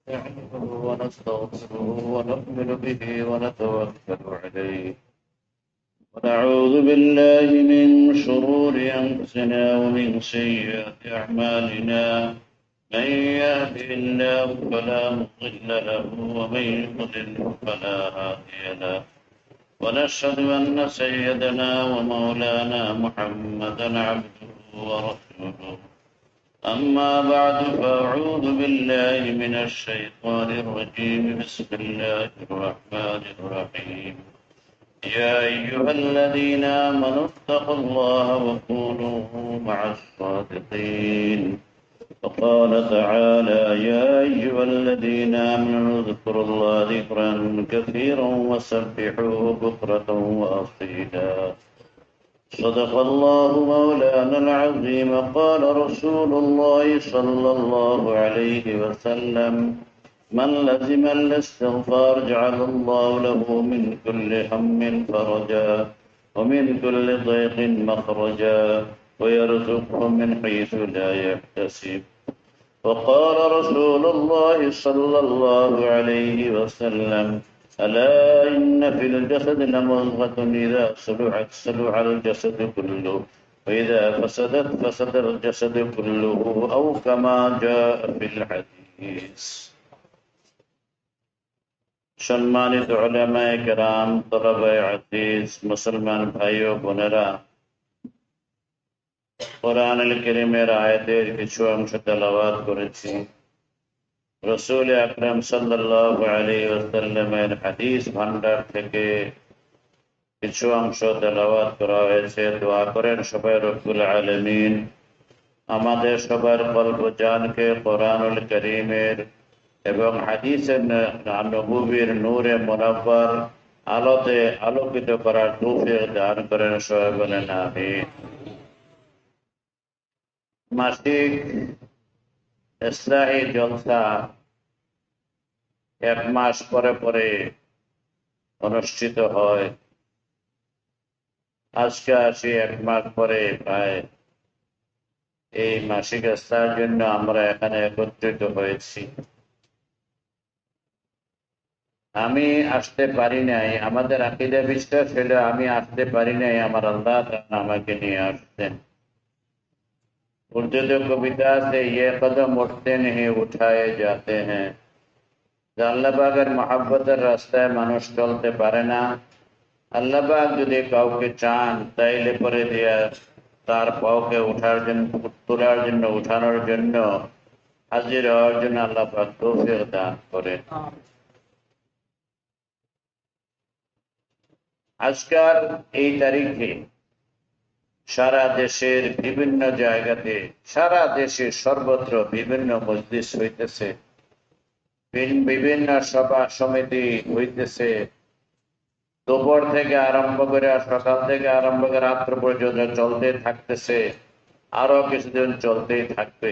نحمده ونستغفره ونؤمن به ونتوكل عليه ونعوذ بالله من شرور أنفسنا ومن سيئات أعمالنا من يهده الله فلا مضل له ومن يضلل فلا هادي له ونشهد أن سيدنا ومولانا محمدا عبده ورسوله أما بعد فأعوذ بالله من الشيطان الرجيم بسم الله الرحمن الرحيم يا أيها الذين آمنوا اتقوا الله وكونوا مع الصادقين وقال تعالى يا أيها الذين آمنوا اذكروا الله ذكرا كثيرا وسبحوه بكرة وأصيلا صدق الله مولانا العظيم قال رسول الله صلى الله عليه وسلم من لزم الاستغفار جعل الله له من كل هم فرجا ومن كل ضيق مخرجا ويرزقه من حيث لا يحتسب وقال رسول الله صلى الله عليه وسلم ألا إن في الجسد لمضغة إذا صلحت صلح الجسد كله وإذا فسدت فسد الجسد كله أو كما جاء في الحديث সম্মানিত উলামায়ে কেরাম, তলাবায়ে হাদিস, মুসলমান ভাই ও বোনেরা, কোরআনুল কারীমের আয়াতের কিছু অংশ তেলাওয়াত করেছি। রাসূল আকরাম সাল্লাল্লাহু আলাইহি ওয়াসাল্লামের হাদিস ভান্ডার থেকে কিছু অংশ তেলাওয়াত করা হয়েছে। দোয়া করেন সবাই রব্বুল আলামিন আমাদের সবার কলব জানকে কোরআনুল কারীমের এবং হাদিসের নববীর নূরে মুনাব্বার আলোতে আলোকিত করার তৌফিক দান করেন, সবাই বলেন আমিন। মাসিক ইসলাহি জলসা এক মাস পরে পরে অনুষ্ঠিত হয়। আজকে আসি এক মাস পরে প্রায় এই মাসিক ইসলাহের জন্য আমরা এখানে একত্রিত হয়েছি। আমি আসতে পারি নাই, আমাদের আকীদা বিশ্বাস হলো আমি আসতে পারি নাই, আমার আল্লাহ তাআলা আমাকে নিয়ে আসতেন। উর্দুতে কবিতা আছে, ये कदम उठते नहीं उठाए जाते हैं। আল্লাহ পাকের মহব্বতের রাস্তায় মানুষ চলতে পারে না। আল্লাহ পাক যদি কাউকে চান তাইলে পরে দিয়া তার পাওকে তোলার জন্য উঠানোর জন্য হাজির হওয়ার জন্য আল্লাহ পাক তৌফিক দান করেন। আজকাল এই তারিখে সারা দেশের বিভিন্ন জায়গাতে, সারা দেশে সর্বত্র বিভিন্ন মজলিস হইতেছে, বিভিন্ন সভা সমিতি হইতেছে। দুপুর থেকে আরম্ভ করে সকাল থেকে আরম্ভ করে রাত্র পর্যন্ত চলতে থাকতেছে, আরো কিছুদিন চলতেই থাকবে।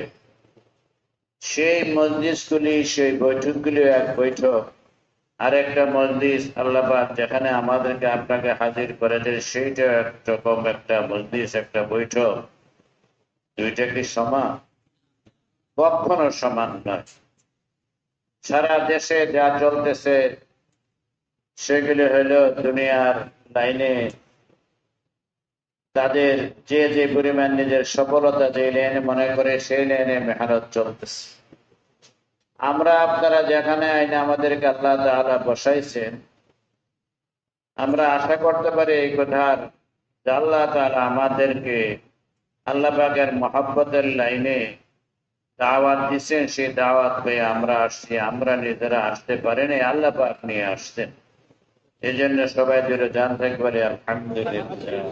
সেই মজলিসগুলি, সেই বৈঠকগুলি এক বৈঠক, আর একটা মজলিস আল্লাহ পাক যেখানে আমাদেরকে আপনাকে হাজির করেছে সেইটা একরকম একটা মজলিস, একটা বৈঠক। দুইটা কি সমান? কখনো সমান নয়। সারা দেশে যা চলতেছে সেগুলি হলো দুনিয়ার লাইনে তাদের যে যে পরিমাণ নিজের সফলতা যে লাইনে মনে করে সেই লাইনে মেহনত চলতেছে। আমরা আপনারা যেখানে আইনে আমাদেরকে আল্লাহ তাআলা বসাইছেন, আমরা আশা করতে পারি এই কথার যে আল্লাহ তাআলা আমাদেরকে আল্লাহ পাকের মহব্বতের লাইনে দাওয়াত দিচ্ছেন। সেই দাওয়াত পেয়ে আমরা আসছি, আমরা নিজেরা আসতে পারিনি, আল্লাহ পাক নিয়ে আসছেন। এই জন্য সবাই জুড়ে জান থাকতে পারি আলহামদুলিল্লাহ।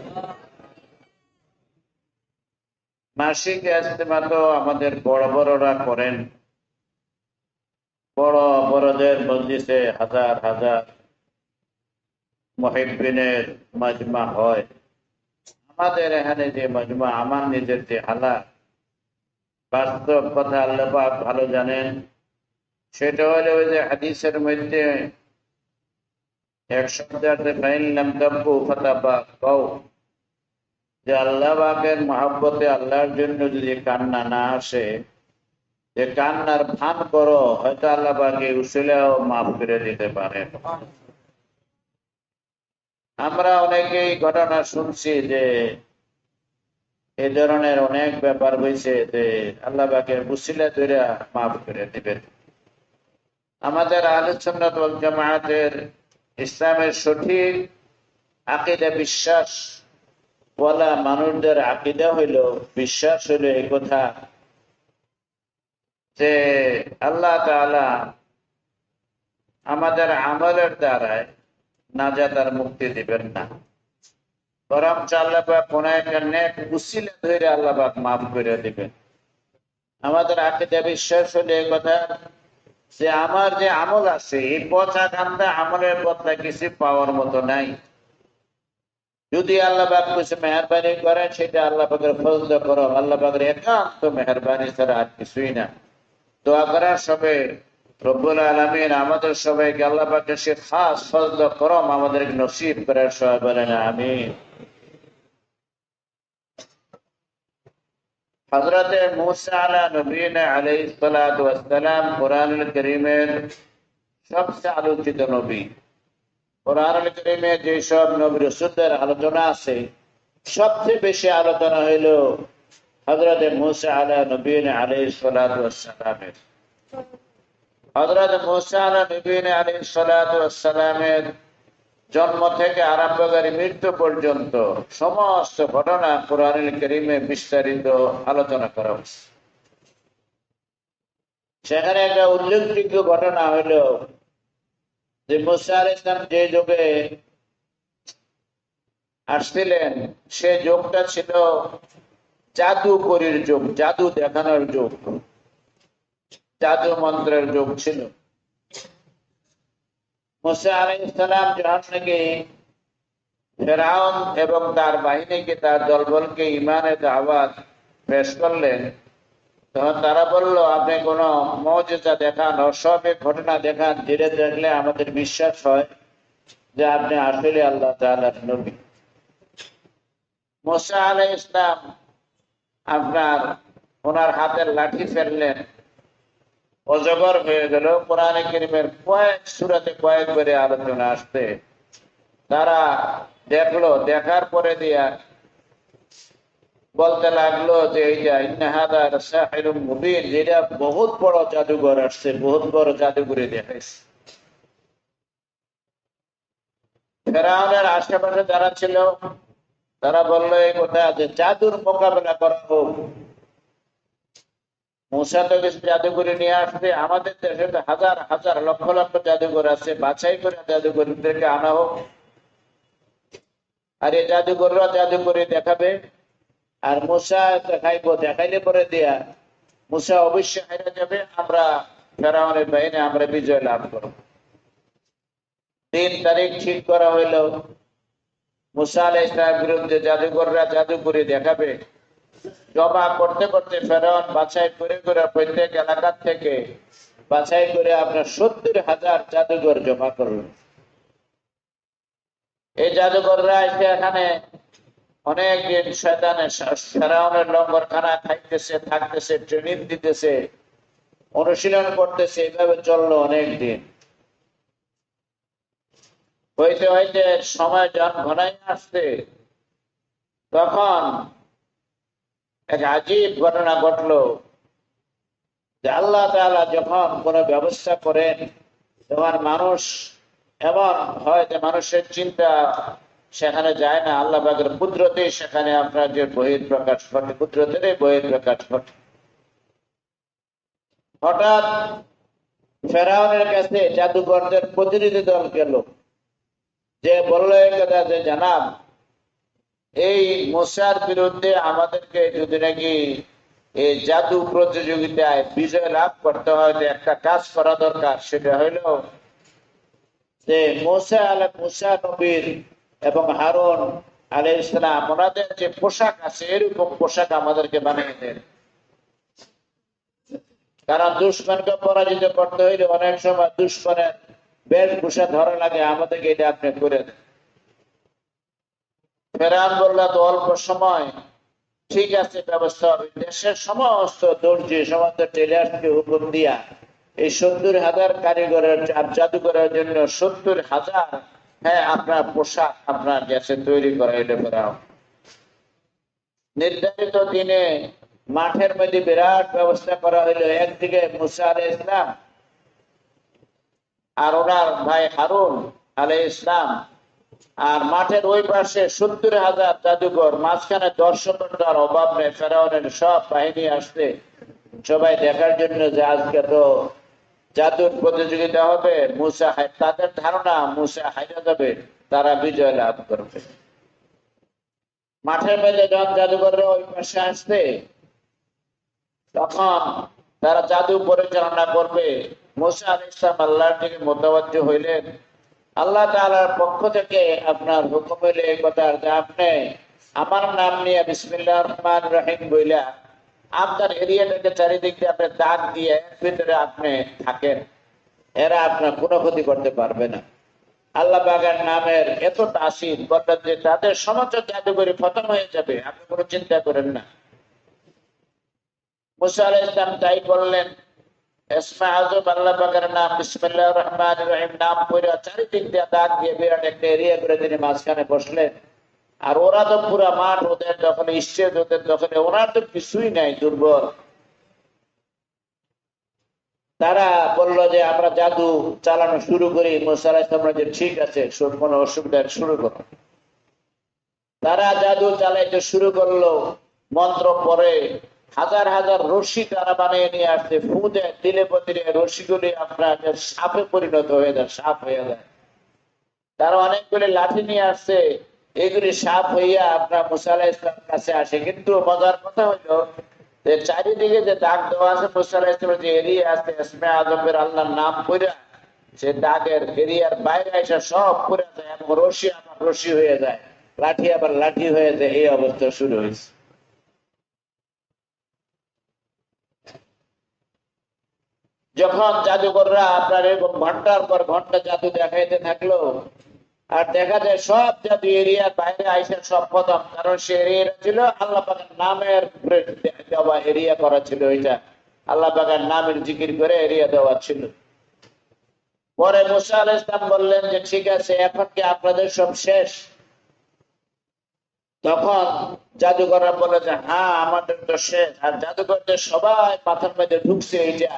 মাসিক ইজতেমা তো আমাদের বড় বড়রা করেন, বড় বড়দের মজলিসে হাজার হাজার মুহিব্বিনের মাজমা হয়। আমাদের এখানে যে মাজমা, আমার নিজের যে হালাত, বাস্তব কথা আল্লাহ পাক ভালো জানেন। সেটা হলো ওই যে হাদিসের মধ্যে এক শব্দ আছে, ফাইন লাম তাবু ফাতাবাকাউ, যে আল্লাহ পাকের মহব্বতে আল্লাহর জন্য যদি কান্না না আসে যে কান্নার ভান করো, হয়তো আল্লাহ পাকে উসিলাও মাফ করে দিতে পারেন। আমরা অনেকেই ঘটনা শুনছি যে এই ধরনের অনেক ব্যাপার হয়েছে যে আল্লাহ পাকে উসিলা ধরে মাফ করে দিবেন। আমাদের আহলে সুন্নাত ওয়াল জামায়াতের ইসলামের সঠিক আকীদা বিশ্বাস বলা মানুষদের আকীদা হইল, বিশ্বাস হইল এই কথা যে আল্লাহ তাআলা আমাদের আমলের দ্বারায় নাজাত আর মুক্তি দিবেন না, বরং আল্লাহ পাক কোন একটা নেক উসিলা ধরে আল্লাহ পাক মাফ করে দিবেন। আমাদের আকীদা বিশ্বাস হইল এই কথা যে আমার যে আমল আছে এই পচা কান্দা আমলের বদলা কিছু পাওয়ার মতো নাই। যদি আল্লাহ পাক কিছু মেহরবানি করেন সেটা আল্লাহ পাকের ফজল করম, আল্লাহ পাকের একান্ত মেহরবানি ছাড়া আর কিছুই না। দোয়া করার সবে রব্বুল আলামিন আমাদের সবাইকে আল্লাহ পাকের সে খাস ফজল করম আমাদেরকে নসিব করার সবাই বলেন আমিন। হযরতে মূসা আলা নবীনা আলাইহিস সালাতু ওয়াস সালাম কোরআনুল কারীমের সবচেয়ে আলোচিত নবী। কোরআনুল কারীমে যে সব নবী রাসূলদের আলোচনা আছে সবচেয়ে বেশি আলোচনা হইল হযরতে মূসা আলা নবীনা আলাইহিস সালাতু ওয়াস সালামের। হযরত মূসা আলা নবীনা আলাইহিস সালাতু ওয়াস সালামের জন্ম থেকে আরম্ভ করে মৃত্যু পর্যন্ত সমস্ত ঘটনা কোরআনুল কারীমে বিস্তারিত আলোচনা করা হয়েছে। সেখানে একটা উল্লেখযোগ্য ঘটনা হইল যে মূসা আলাইহিস সালাম যে যুগে আসছিলেন সে যুগটা ছিল জাদুকরীর যুগ, জাদু দেখানোর যুগ, জাদু মন্ত্রের যুগ ছিল। মূসা আলাইহিস সালাম যখন নাকি ফেরাউন এবং তার বাহিনীকে, তার দলবলকে ইমানের দাওয়াত পেশ করলেন, তখন তারা বলল আপনি কোন মুজিজা দেখান, অস্বাভাবিক ঘটনা দেখান, ধীরে দেখলে আমাদের বিশ্বাস হয় যে আপনি আসলে আল্লাহ তাআলার নবী। মূসা আলাইহিস সালাম ওনার হাতের লাঠি ফেললেন, অজগর হয়ে গেল। কোরআনে কারীমের কয়েক সূরাতে কয়েকবারে আলোচনা আসছে। তারা দেখলো, দেখার পরে দিয়া বলতে লাগলো যে এইটা ইন্না হাযা লাসাহিরুম মুবিন, যেটা বহুত বড় জাদুঘর আসছে, বহুত বড় জাদুঘরে দেখাইছে। ফেরাউনের আশেপাশে যারা ছিল তারা বললো এই কথা যে জাদুর মোকাবেলা করা হোক। মূসা তো কিছু জাদুঘরে নিয়ে আসবে, আমাদের দেশে তো হাজার হাজার লক্ষ লক্ষ জাদুঘর আছে, বাছাই করে জাদুঘরদেরকে আনা হোক, আর এই জাদুঘররা জাদু করে দেখাবে, আর মূসা দেখাইবো, দেখাইলে পরে দিয়া মূসা অবশ্যই হেরে যাবে, আমরা ফেরাউনের বাহিনী আমরা বিজয় লাভ করব। দিন তারিখ ঠিক করা হইল, মূসা আলাইহিস সালামের বিরুদ্ধে জাদুঘররা জাদু করে দেখাবে। জমা করতে করতে ফেরাউন বাছাই করে করে প্রত্যেক এলাকা থেকে বাছাই করে আপনার ৭০,০০০ জাদুঘর জমা করলেন। এই জাদুঘররা এসে এখানে অনেকদিন শয়তানের ফেরাউনের লঙ্গরখানা খাইতেছে, থাকতেছে, ট্রেনিং দিতেছে, অনুশীলন করতেছে, এইভাবে চললো অনেকদিন। হইতে হইতে সময় যখন ঘনাই আসছে তখন এক আজীব ঘটনা ঘটলো যে আল্লাহ তাআলা যখন কোন ব্যবস্থা করেন তখন মানুষ এমন হয় যে মানুষের চিন্তা সেখানে যায় না, আল্লাহ পাকের কুদরতে সেখানে আপনার যে বহিঃপ্রকাশ ঘটে, কুদরতের বহিঃপ্রকাশ ঘটে। হঠাৎ ফেরাউনের কাছে জাদুঘরদের প্রতিনিধি দল গেল, যে বললো এই কথা যে জানাব এই মূসার বিরুদ্ধে আমাদেরকে যদি নাকি এই জাদু প্রতিযোগিতায় বিজয় লাভ করতে হয় একটা কাজ করা দরকার, সেটা হইল যে মূসা নবীর এবং হারুন আলাইহিস সালাম ওনাদের যে পোশাক আছে এরকম পোশাক আমাদেরকে বানিয়ে দেন। কারণ দুশ্মনকে পরাজিত করতে হইলে অনেক সময় দুশ্মনের বেশভূষা ধরা লাগে, আমাদেরকে এটা আপনি করে দেন। ফেরাউন বলল তো অল্প সময়, ঠিক আছে, ব্যবস্থা হবে। দেশের সমস্ত দর্জি, সমস্ত টেলারকে হুকুম দিয়া এই 70,000 কারিগরের জাদুঘরের জন্য 70,000 আপনার পোশাক আপনার দেশে তৈরি করা এটা করা হবে। নির্ধারিত দিনে মাঠের মধ্যে বিরাট ব্যবস্থা করা হইলো। একদিকে মুসা আলাইহিস ইসলাম আর ওনার ভাই হারুন আলাইহিস ইসলাম, আর মাঠের ওই পাশে 70,000 জাদুঘর, মাঝখানে দর্শকের অভাব নেই। ফেরাউনের সব বাহিনী আসছে সবাই দেখার জন্য যে আজকে তো জাদুর প্রতিযোগিতা হবে। মুসা, তাদের ধারণা মুসা হাইরা যাবে, তারা বিজয় লাভ করবে। মাঠের মধ্যে যখন জাদুঘররা ওই পাশে আসছে, তখন তারা জাদু পরিচালনা করবে। মুসা আলাইহিস সালাম আল্লাহর দিকে মুতাওয়াজ্জি হইলেন। আল্লাহ তাআলার পক্ষ থেকে আপনার হুকুম হইলে এই কথা যে আপনি আমার নাম নিয়ে বিসমিল্লাহির রহমানির রহিম বইলা আপনার এরিয়াটাকে চারিদিক দিয়ে আপনি দাগ দিয়ে ভিতরে আপনি থাকেন, এরা আপনার কোনো ক্ষতি করতে পারবে না। আল্লাহ পাকের নামের এত তাসির বললেন যে তাদের সমস্ত জাদুঘরি খতম হয়ে যাবে, আপনি কোনো চিন্তা করেন না। মুসা আলাইহিস সালাম তাই করলেন। ইসমে আযম আল্লাহ পাকের নাম বিসমিল্লাহির রহমানির রহিম নাম পড়ে চারিদিক দিয়ে দাগ দিয়ে বিরাট একটা এরিয়া করে তিনি মাঝখানে বসলেন। আর ওরা তো পুরা মাঠ ওদের দখলে, স্টেজ ওদের দখলে, ওনার তো কিছুই নাই, দুর্বল। তারা বললো যে আমরা জাদু চালানো শুরু করি। মুসা আলাইহিস সালাম যে ঠিক আছে, কোনো অসুবিধা, শুরু করো। তারা জাদু চালাইতে শুরু করলো। মন্ত্র পড়ে হাজার হাজার রশি তারা বানিয়ে নিয়ে আসছে। ফু দেয়, দিলে প্রতিলে রশিগুলি আপনার সাপে পরিণত হয়ে যায়, সাপ হয়ে যায়। তারা অনেকগুলি লাঠি নিয়ে আসছে, এগুলি সাপ হইয়া আপনার মুসা আলাইহিস সালামের কাছে আসে। কিন্তু মজার কথা হইলো যে চারিদিকে যে দাগ দেওয়া আছে মুসা আলাইহিস সালামের যে এরিয়া আছে ইসমে আযমের আল্লাহর নাম পড়া, সে দাগের এরিয়ার বাইরে এসে সব পড়ে যায় এবং রশি আবার রশি হয়ে যায়, লাঠি আবার লাঠি হয়ে যায়। এই অবস্থা শুরু হয়েছে। যখন জাদুকররা আপনার এরকম ঘন্টার পর ঘন্টা জাদু দেখাইতে থাকলো, আর দেখা যায় সব জাদু এরিয়ার বাইরে আইসে সব খতম। কারণ সে এরিয়া ছিল আল্লাহ পাকের নামের দেওয়া এরিয়া করা ছিল, এটা আল্লাহ পাকের নামের জিকির করে এরিয়া দেওয়া ছিল। পরে মুসা আলাইহিস সালাম বললেন যে ঠিক আছে, এখন কি আপনাদের সব শেষ? তখন জাদুকররা বলে যে হ্যাঁ আমাদের তো শেষ। আর জাদুকরদের সবাই মাথার মধ্যে ঢুকছে এইটা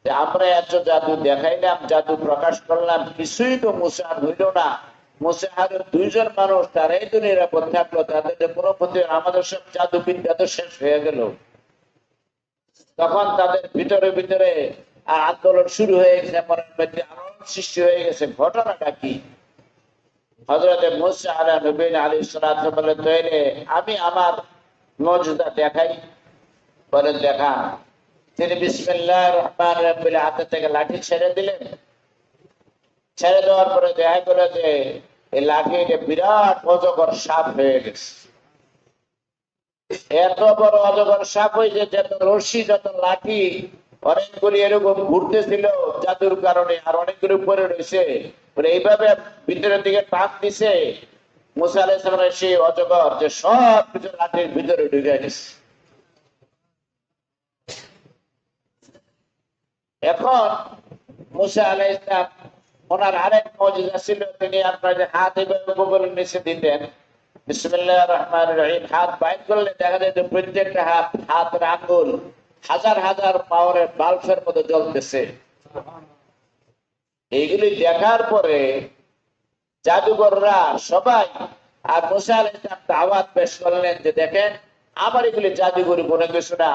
যে আমরা এত জাদু দেখাইলাম, জাদু প্রকাশ করলাম, কিছুই তো মুসা হইল না। মুসা আর দুইজন মানুষ, তারাই তো নিরাপদ থাকলো, তাদের কোনো ক্ষতি, আমাদের সব জাদু বিদ্যা তো শেষ হয়ে গেল। তখন তাদের ভিতরে ভিতরে আন্দোলন শুরু হয়ে গেছে, মনের মধ্যে আলোড়ন সৃষ্টি হয়ে গেছে। ঘটনাটা কি? হযরতে মুসা আলাইহিস সালাম বলেন তাইলে আমি আমার মুজিজা দেখাই। বলেন দেখা। তিনি বিসমিল্লাহির রহমানির রহিম বলে হাতে থেকে লাঠি ছেড়ে দিলেন। ছেড়ে দেওয়ার পরে দেখা গেল যে এই লাঠি বিরাট অজগর সাপ হয়ে গেছে। এত বড় অজগর সাপ হয়েছে, যত রশি যত লাঠি অনেকগুলি এরকম ঘুরতেছিল জাদুর কারণে, আর অনেকগুলি উপরে রয়েছে। এইভাবে ভিতরের দিকে টান দিছে মুসা আলাইহিস সালামের সেই অজগর যে সব কিছু লাঠির ভিতরে ঢুকে গেছে। এখন মুসা আলাইহিস সালাম ওনার আরেক মুজিজা ছিল, তিনি আপনার যে হাত এভাবে কবরের নিচে দিতেন, বিসমিল্লাহির রহমানির রহিম হাত বাইর করলে দেখা যায় যে প্রত্যেকটা হাতের আঙ্গুল হাজার হাজার পাওয়ারের বাল্বের মতো জ্বলতেছে। এইগুলি দেখার পরে জাদুঘররা সবাই আর মুসা আলাইহিস সালাম দাওয়াত পেশ করলেন যে দেখেন আমার এগুলি জাদুঘরি কোনো কিছু না,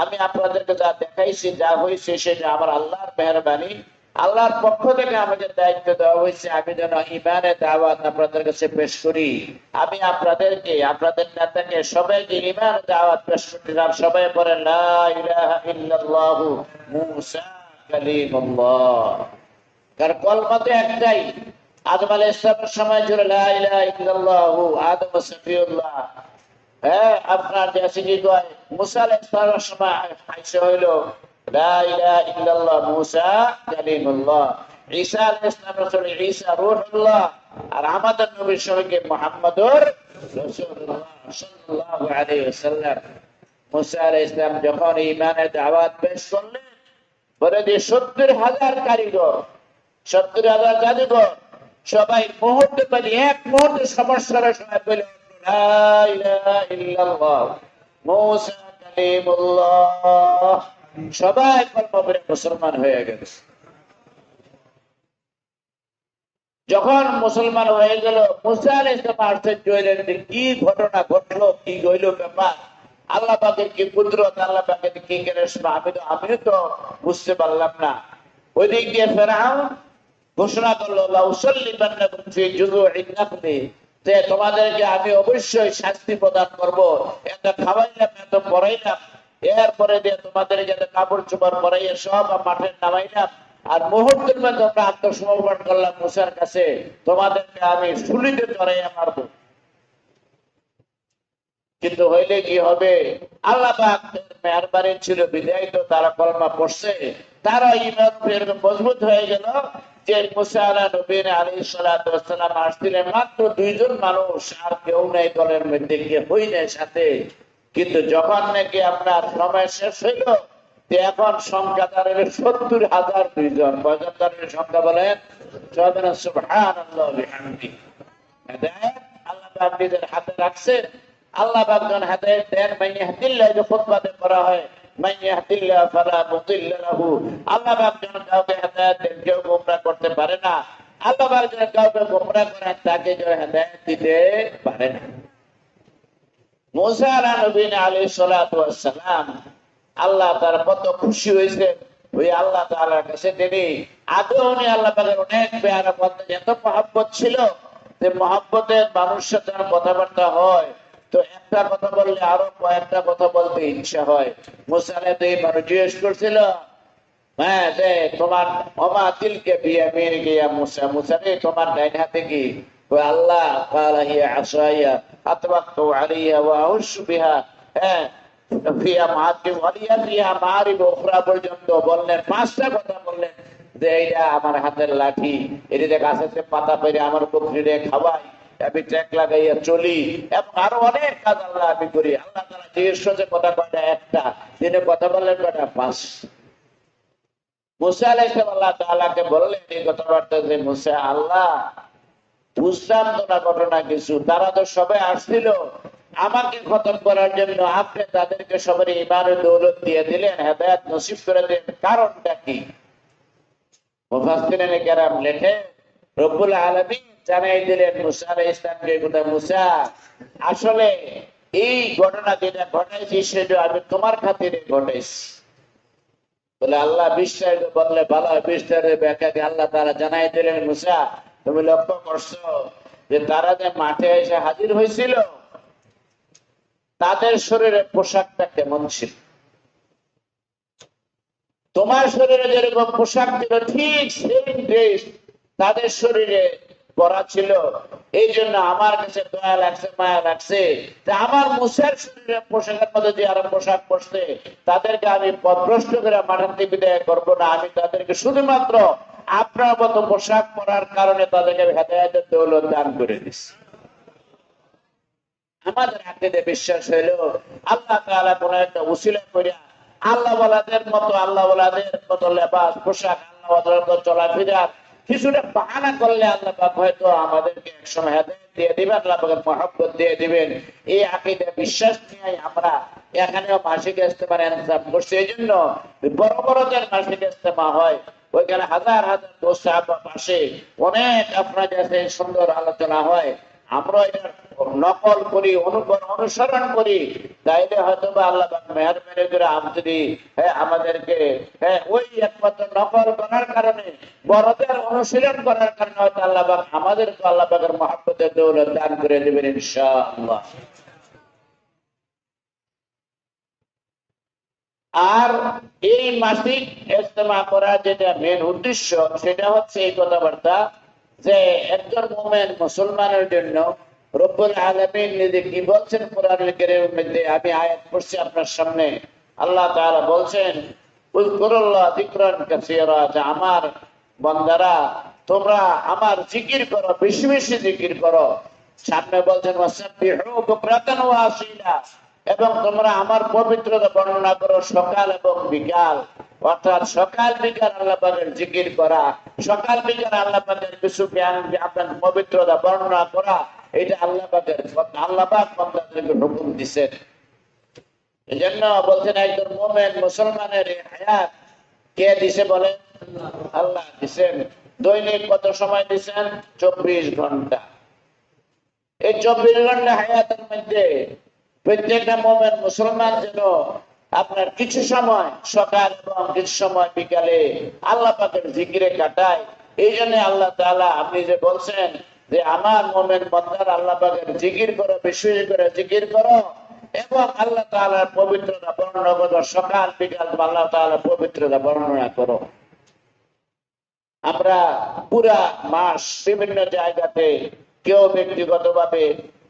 আমি আপনাদেরকে যা দেখাইছি যা হয়েছে সেটা আমার আল্লাহর মেহেরবানি, আল্লাহর পক্ষ থেকে আমাদের দায়িত্ব দেওয়া হয়েছে আমি যেন ইমানের দাওয়াত আপনাদের কাছে পেশ করি। আমি আপনাদেরকে, আপনাদের নেতাকে সবাইকে ইমানের দাওয়াত পেশ করলাম। সবাই বলেন লা ইলাহা ইল্লাল্লাহু মুসা কালিমুল্লাহ। কারণ কলমা তো একটাই। আদম আলাইহিস সালামের সময় ছিল লা ইলাহা ইল্লাল্লাহু আদম সাফিউল্লাহ। আপনার দেশে কি কয় মুসা আলাইহিস সালামের সময় আইসা হইল লা ইলাহা ইল্লাল্লাহ মুসা কালিমুল্লাহ। ঈসা আলাইহিস সালামের সময় ঈসা রূহুল্লাহ। আর আমাদের নবীর সময় কি মুহাম্মাদুর রাসূলুল্লাহ। সাল্লাল্লাহু আলাইহি ওয়াসাল্লাম মুসা আলাইহিস সালাম যখন ঈমানের দাওয়াত পেশ করলেন, বলে যে 70,000 কারিগর, 70,000 জাদুঘর সবাই মুহূর্তে পেলে এক মুহূর্তে সমস্যার সময় পেলে লা ইলাহা ইল্লাল্লাহ মুসা কালিমুল্লাহ, সবাই কলমা পড়ে মুসলমান হয়ে গেছে। যখন মুসলমান হয়ে গেল, মুসা আলাইহিস সালাম আশ্চর্য হইলেন যে কি ঘটনা ঘটলো, কি হইল ব্যাপার, আল্লাহ পাকের কি কুদরত, আল্লাহ পাকের কি কারিশমা, আমিও তো বুঝতে পারলাম না। ওই দিক দিয়ে ফেরাউন ঘোষণা করলো লাউসাল্লিবান্নাকুম ফি জুযুইন নাখলি, যে তোমাদেরকে আমি অবশ্যই শাস্তি প্রদান করব, এটা খাওয়াইলাম, এত পড়াইলাম, এরপরে দিয়ে তোমাদেরকে কাপড় চোপড় পরাইয়া সব মাঠে নামাইলাম, আর মুহূর্তের মধ্যে তোমরা আত্মসমর্পণ করলাম মুসার কাছে, তোমাদেরকে আমি শুলিতে চড়াইয়া মারবো। কিন্তু হইলে কি হবে, আল্লাহ পাকের মেহেরবানি ছিল বিদায় তো তারা কলমা পড়ছে, তারা ঈমান এরকম মজবুত হয়ে গেল যে মুসা আলাইহিস সালাতু ওয়াস সালাম আসছিলেন মাত্র 2 জন মানুষ, আর কেউ নাই দলের মধ্যে, কে হই নাই সাথে। কিন্তু যখন নাকি আপনার সময় শেষ হইল, এখন সংখ্যা দাঁড়ালো 70,000 2 জন। কয়জন দাঁড়ালো সংখ্যা বলেন? সুবহানাল্লাহ বিহামদিহি। হেদায়েত আল্লাহ পাক নিজের হাতে রাখছেন। আল্লাহ পাক যখন হেদায়েত দেন, মান ইয়াহদিল্লাহ, যে খুতবাতে পড়া হয় মান ইয়াহদিল্লাহ ফালা মুদিল্লা লাহু, আল্লাহ পাক যখন কাউকে হেদায়েত দেন, কেউ গোমরাহ করতে পারে না। আল্লাহ পাক যখন কাউকে গোমরাহ করেন, তাকে কেউ হেদায়েত দিতে পারে না। মুসা আলাইহিস সালাতু ওয়াস সালাম আল্লাহ তাআলা কত খুশি হয়েছে ওই আল্লাহ তাআলার কাছে। তিনি আদৌ উনি আল্লাহ পাকের অনেক পেয়ারা বান্দা, এত মহব্বত ছিল যে মহব্বতের মানুষের সাথে কথাবার্তা হয় তো একটা কথা বললে আরো কয়েকটা কথা বলতে ইচ্ছা হয়। মুসা আলাইহিস সালাম জিজ্ঞেস করছিল, হ্যাঁ যে তোমার ওমা তিলকে বিয়ামিনিকা ইয়া মুসা, মুসা রে তোমার ডান হাতে কি? আল্লাহ ক্বালা হিয়া আসায়া আতওয়াক্কু আলাইহা ওয়া আউশু বিহা, হ্যাঁ ফিয়া মাআতিব ওয়ালিয়া ফিয়া মাআরিব উখরা পর্যন্ত বললেন, 5টা কথা বললেন যে এইটা আমার হাতের লাঠি, এটাতে গাছেতে পাতা পেরে আমার বকরিরে খাওয়াই, আমি ট্যাক লাগাইয়া চলি, এবং আরো অনেক কাজ আল্লাহ আমি করি। আল্লাহ তাআলা জিজ্ঞেস করছে কথা কয়টা? একটা। তিনি কথা বললেন কয়টা? 5। মুসা আলাইহিস সালাম আল্লাহ তাআলাকে বললেন এই কথাবার্তা যে মুসা, আল্লাহ বুঝলাম তো না ঘটনা কিছু, তারা তো সবাই আসছিল আমাকে খতম করার জন্য, আপনি তাদেরকে সবার ঈমানের দৌলত দিয়ে দিলেন, হেদায়েত নসিব করে দিলেন, কারণটা কি? মুফাসসিরিনে কেরাম লেখে রব্বুল আলামিন জানাই দিলেন মুসা আলাইহিস সালামকে, কথা মুসা আসলে এই ঘটনা যেটা ঘটাইছি সেটা আমি তোমার খাতিরে ঘটাইছি। বলে আল্লাহ বিস্তারিত বললে ভালো হয়, বিস্তারিত ব্যাখ্যা দিয়ে আল্লাহ তাআলা জানাই দিলেন, মুসা তুমি লক্ষ্য করছো যে তারা যে মাঠে এসে হাজির হয়েছিল তাদের শরীরের পোশাকটা কেমন ছিল? তোমার শরীরে যেরকম পোশাক ছিল ঠিক সেম ড্রেস তাদের শরীরে পরা ছিল। এই জন্য আমার কাছে দয়া লাগছে, মায়া লাগছে যে আমার মুসার শরীরে পোশাকের মধ্যে যে আরো পোশাক পরছে তাদেরকে আমি পথভ্রষ্ট করে মাঠাতে বিদায় করবো না, আমি তাদেরকে শুধুমাত্র আপনার মতো পোশাক পরার কারণে তাদেরকে হেদায়েতের দৌলত দান করে দিচ্ছি। আমাদের আকীদা বিশ্বাস হইলো আল্লাহ তাআলা কোন একটা উসিলা করিয়া আল্লাহ ওয়ালাদের মতো লেবাস পোশাক, আল্লাহ ওয়ালাদের মতো চলাফেরা কিছুটা বাহানা করলে আল্লাহ পাক হয়তো আমাদেরকে একসময় হেদায়েত দিয়ে দিবেন, আল্লাহ পাকের মহব্বত দিয়ে দিবেন। এই আকীদা বিশ্বাস নিয়ে আমরা এখানেও মাসিক ইজতেমার ইনসাফ করছি। এই জন্য বড় বড়দের মাসিক ইজতেমা হয়, ওইখানে হাজার হাজার দোস্ত সাহাবা পাশে অনেক আপনার কাছে সুন্দর আলোচনা হয়। আমরা এটার নকল করি, অনুসরণ করি, তাইলে হয়তো বা আল্লাহ মেহেরবানি করে যদি আমাদেরকে ওই একমাত্র নকল করার কারণে, বড়দের অনুশীলন করার কারণে হয়তো আল্লাহ আমাদেরকে আল্লাহ পাকের মহব্বতের দৌলত দান করে দেবেন ইনশাআল্লাহ। আর এই মাসিক ইজতেমা করার যেটা মেন উদ্দেশ্য সেটা হচ্ছে এই কথাবার্তা যে একজন মুমিন মুসলমানের জন্য রব্বুল আলামিন নিজে কি বলছেন কোরআনুল কারীমের মধ্যে, আমি আয়াত পড়ছি আপনার সামনে। আল্লাহ তাআলা বলছেন উযকুরুল্লাহ যিকরান কাসীরা, যে আমার বান্দারা তোমরা আমার জিকির করো, বেশি বেশি জিকির করো। সামনে বলছেন ওয়াসাব্বিহু বুকরাতান ওয়া আসীলা, এবং তোমরা আমার পবিত্রতা বর্ণনা করো সকাল এবং বিকাল। অর্থাৎ সকাল বিকাল আল্লাহ পাকের জিকির করা, সকাল বিকাল আল্লাহ পাকের কিছু জ্ঞান আপনার পবিত্রতা বর্ণনা করা, এটা আল্লাহ পাকের, আল্লাহ পাক বান্দাদেরকে হুকুম দিয়েছেন। এই জন্য বলছেন একজন মুমিন মুসলমানের হায়াত কে দিছে বলে? আল্লাহ দিছেন। দৈনিক কত সময় দিছেন? 24 ঘন্টা। এই 24 ঘন্টা হায়াতের মধ্যে প্রত্যেকটা মুমিন মুসলমান যেন আপনার কিছু সময় সকাল এবং কিছু সময় বিকালে আল্লাহ পাকের জিকিরে কাটায়। এই জন্য আল্লাহ তাআলা আপনি যে বলছেন যে আমার মুমিন বান্দার আল্লাহ পাকের জিকির করো, বেশি করে জিকির করো এবং আল্লাহ তাআলার পবিত্রতা বর্ণনা করো, সকাল বিকাল আল্লাহ তাআলার পবিত্রতা বর্ণনা করো। আমরা পুরা মাস বিভিন্ন জায়গাতে, কেউ ব্যক্তিগতভাবে,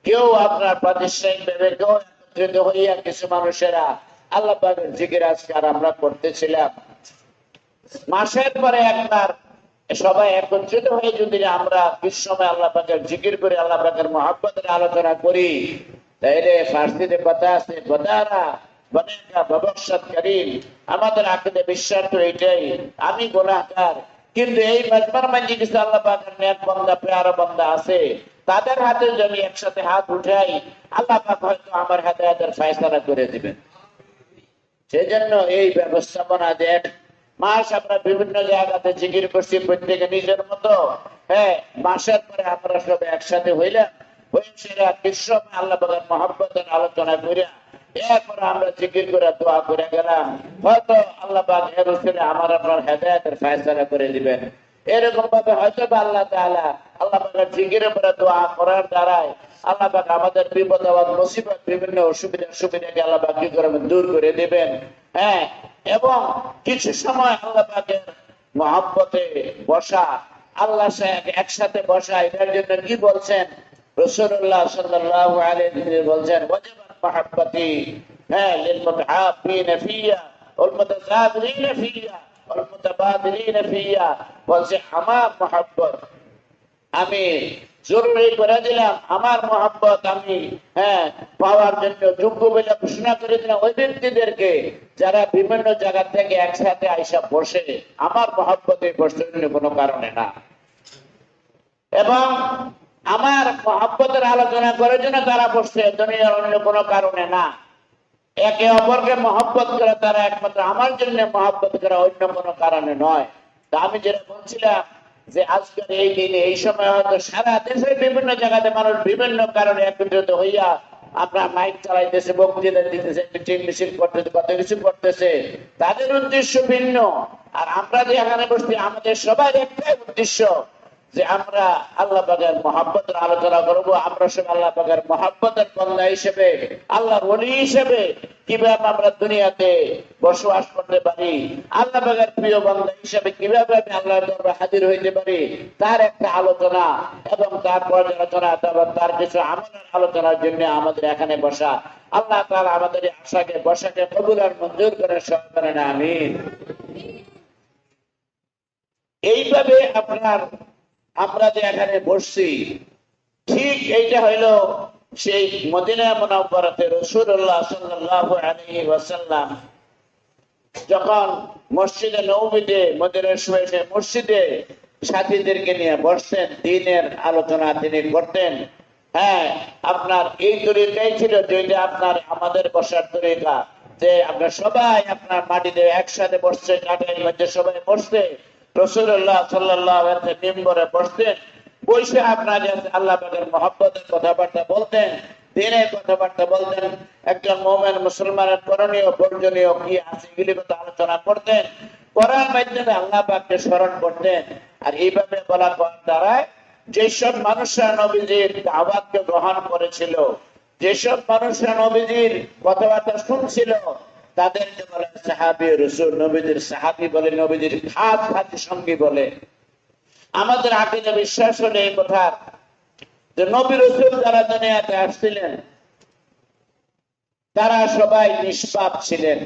কেউ আপনার প্রাতিষ্ঠানিক ভাবে, কেউ একত্রিত হইয়া কিছু মানুষেরা আল্লাহ পাকের জিকির আজকার আমরা করতেছিলাম। মাসের পরে একবার সবাই একত্রিত হয়ে যদি আমরা কিছু সময় আল্লাহ পাকের জিকির করি, আল্লাহ পাকের মহব্বতের আলোচনা করি, তাইলে ফার্সিতে কথা আছে, বদারা বনেকা ভবিষ্যৎ করিম। আমাদের আকীদা বিশ্বাস তো এটাই, আমি গুনাহগার, কিন্তু এই মাজমার মাঝে কিছু আল্লাহ পাকের নেক বান্দা, প্যারা বান্দা আছে, তাদের হাতে যদি একসাথে হাত উঠাই, আল্লাহ পাক হয়তো আমার হেদায়েতের ফয়সালা করে দিবেন। সেজন্য এই ব্যবস্থাপনা যে মাস আমরা বিভিন্ন জায়গাতে জিকির করছি, প্রত্যেকে নিজের মতো। হ্যাঁ, মাসের পরে আমরা সব একসাথে হইলাম, সেরা কিছু সময় আল্লাহ পাকের মহব্বতের আলোচনা করিয়া এরপরে আমরা জিকির করে দোয়া করে গেলাম, হয়তো আল্লাহ পাক এর উপরে আমার আপনার হেদায়েতের ফয়সালা করে দিবেন। এরকম ভাবে হয়তো আল্লাহ তাআলা আল্লাহ পাকের জিকিরের উপরে দোয়া করার দ্বারাই আল্লাহ পাক আমাদের বিপদ আপদ মুসিবত বিভিন্ন সুবিধাকে আল্লাহ পাক কি করবেন? দূর করে দিবেন। হ্যাঁ, এবং কিছু সময় আল্লাহ পাকের মহব্বতে বসা, আল্লাহ একসাথে বসা, এটার জন্য কি বলছেন রাসূলুল্লাহ সাল্লাল্লাহু আলাইহি ওয়াসাল্লাম? বলছেন ওয়াজিবাত মাহাব্বতি, হ্যাঁ, লিল মুতাহাব্বিনা ফিয়া ওয়াল মুতাযাবিরিনা ফিয়া ওয়াল মুতাবাদিলিনা ফিয়া। বলছে আমার মহব্বত আমি জরুরি করে দিলাম, আমার মহব্বত আমি পাওয়ার জন্য যোগ্য বলে ঘোষণা করে দিলাম ওই ব্যক্তিদেরকে যারা বিভিন্ন জায়গা থেকে একসাথে আইসা বসে আমার মহব্বতে বসে, কোনো কারণে না। এবং আমার মহব্বতের আলোচনা করার জন্য তারা বসছে, দুনিয়ার অন্য কোনো কারণে না। একে অপরকে মহব্বত করে তারা একমাত্র আমার জন্য মহব্বত করে, অন্য কোনো কারণে নয়। তা আমি যেটা বলছিলাম যে আজকের এই দিনে এই সময় হয়তো সারা দেশের বিভিন্ন জায়গাতে মানুষ বিভিন্ন কারণে একত্রিত হইয়া আপনার মাইক চালাইতেছে, বক্তৃতা দিতেছে, মিটিং মিছিল করতেছে, কত কিছু করতেছে, তাদের উদ্দেশ্য ভিন্ন। আর আমরা যে এখানে বসছি আমাদের সবার একটাই উদ্দেশ্য যে আমরা আল্লাহ পাকের মহব্বতের আলোচনা করব। আমরা সব আল্লাহ পাকের মহব্বতের বান্দা হিসেবে, আল্লাহর ওলি হিসেবে কিভাবে আমরা দুনিয়াতে বসবাস করতে পারি, আল্লাহ পাকের প্রিয় বান্দা হিসেবে কিভাবে আমি আল্লাহর দরবারে হাজির হইতে পারি, তার একটা আলোচনা এবং তার পর্যালোচনা, তার কিছু আমলের আলোচনার জন্য আমাদের এখানে বসা। আল্লাহ তাআলা আমাদের আশাকে বসাকে কবুল আর মঞ্জুর করে সব করেন, আমিন। এইভাবে আপনার আমরা যে এখানে বসছি, ঠিক এইটা হইল সেই মদিনা মুনাওয়ারাতে রাসূলুল্লাহ সাল্লাল্লাহু আলাইহি ওয়াসাল্লাম যখন মসজিদে নববীতে মদিনার শুয়ে মসজিদে সাথীদেরকে নিয়ে বসতেন, দ্বীনের আলোচনা তিনি করতেন। হ্যাঁ, আপনার এই তরিকাই ছিল যেটা আপনার আমাদের বসার তরিকা, যে আপনার সবাই আপনার মাটিতে একসাথে বসছে, কাঠের মধ্যে সবাই বসছে। রাসূলুল্লাহ সাল্লাল্লাহু আলাইহি ওয়াসাল্লাম মিম্বরে বসতেন, বসে আপনার আল্লাহ পাকের মহব্বতের কথাবার্তা বলতেন, দ্বীনের কথাবার্তা বলতেন। একজন মুমিন মুসলমানের করণীয় বর্জনীয় কি আছে এগুলি কথা আলোচনা করতেন, করার মাধ্যমে আল্লাহ পাককে স্মরণ করতেন। আর এইভাবে বলা দ্বারা যেসব মানুষরা নবীজির দাওয়াতকে গ্রহণ করেছিল, যেসব মানুষরা নবীজির কথাবার্তা শুনছিল, তাদেরকে বলে সাহাবী রাসূল। নবীজির সাহাবী বলে, নবীজির খাতি সঙ্গী বলে। আমাদের আকীদা বিশ্বাস হলে এই কথা যে নবী রাসূল যারা দুনিয়াতে আসছিলেন তারা সবাই নিষ্পাপ ছিলেন।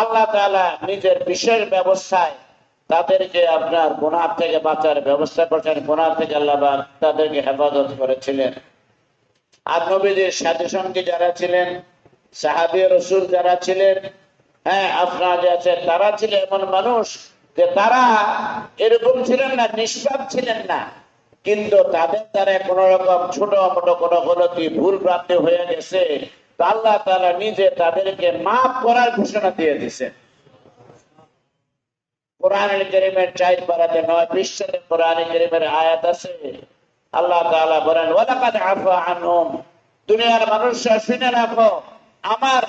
আল্লাহ তাআলা নিজের বিশেষ ব্যবস্থায় তাদেরকে আপনার গুনাহ থেকে বাঁচার ব্যবস্থা করেছেন, গুনাহ থেকে আল্লাহ তাদেরকে হেফাজত করেছিলেন। আর নবীদের সাথে সঙ্গে যারা ছিলেন, সাহাবী রাসূল যারা ছিলেন, হ্যাঁ আপনারা যে আছেন, তারা ছিলেন এমন মানুষ যে তারা এরকম ছিলেন না, নিষ্পাপ ছিলেন না, কিন্তু তাদের দ্বারা কোন রকম ছোট মোটো কোনো গলতি ভুল ভ্রান্তি হয়ে গেছে, তো আল্লাহ তাআলা নিজে তাদেরকে মাফ করার ঘোষণা দিয়ে দিয়েছেন। কোরআনুল কারীমের 4 পারাতে 9 পৃষ্ঠাতে কোরআনুল কারীমের আয়াত আছে। আল্লাহ তাআলা বলেন, ওয়ালাকাদ আফা আনহুম, দুনিয়ার মানুষরা শুনে রাখো, আমার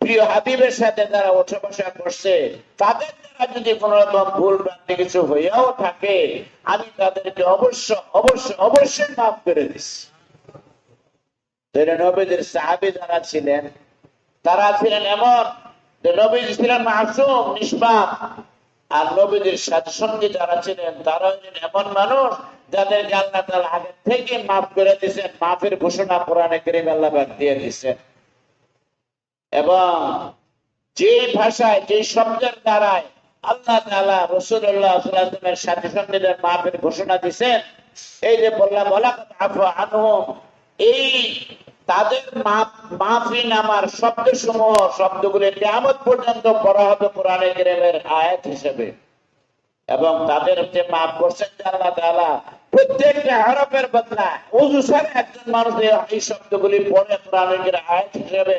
প্রিয় হাবিবের সাথে যারা ওঠা বসা করছে, তাদের দ্বারা যদি কোন রকম ভুল ভ্রান্তি কিছু হইয়াও থাকে, আমি তাদেরকে অবশ্যই মাফ করে দিচ্ছি। নবীদের সাহাবী যারা ছিলেন, তারা ছিলেন এমন যে নবীজি ছিলেন মাসুম, নিষ্পাপ। আর নবীদের সাথে সঙ্গে যারা ছিলেন, তারা হলেন এমন মানুষ যাদেরকে আল্লাহ তাআলা আগে থেকে মাফ করে দিয়েছেন। মাফের ঘোষণা কোরআনে কারীমে আল্লাহ পাক দিয়ে দিয়েছেন। এবং যে ভাষায়, যে শব্দের দ্বারায় আল্লাহ তাআলা রাসূলুল্লাহ সাল্লাল্লাহু আলাইহি ওয়াসাল্লামের সাথে সঙ্গে মাফের ঘোষণা দিয়েছেন, এই যে বললাম ওয়ালাকাদ আফা আনহুম, এই তাদের মাফি নামার শব্দসমূহ, শব্দগুলি কিয়ামত পর্যন্ত পড়া হবে কোরআনে কারীমের আয়াত হিসেবে। এবং তাদের যে মাফ করছেন আল্লাহ তাআলা, প্রত্যেকটা হরফের বদলা ওযু ছাড়া একজন মানুষ এই শব্দগুলি পড়ে কোরআনে কারীমের আয়াত হিসেবে,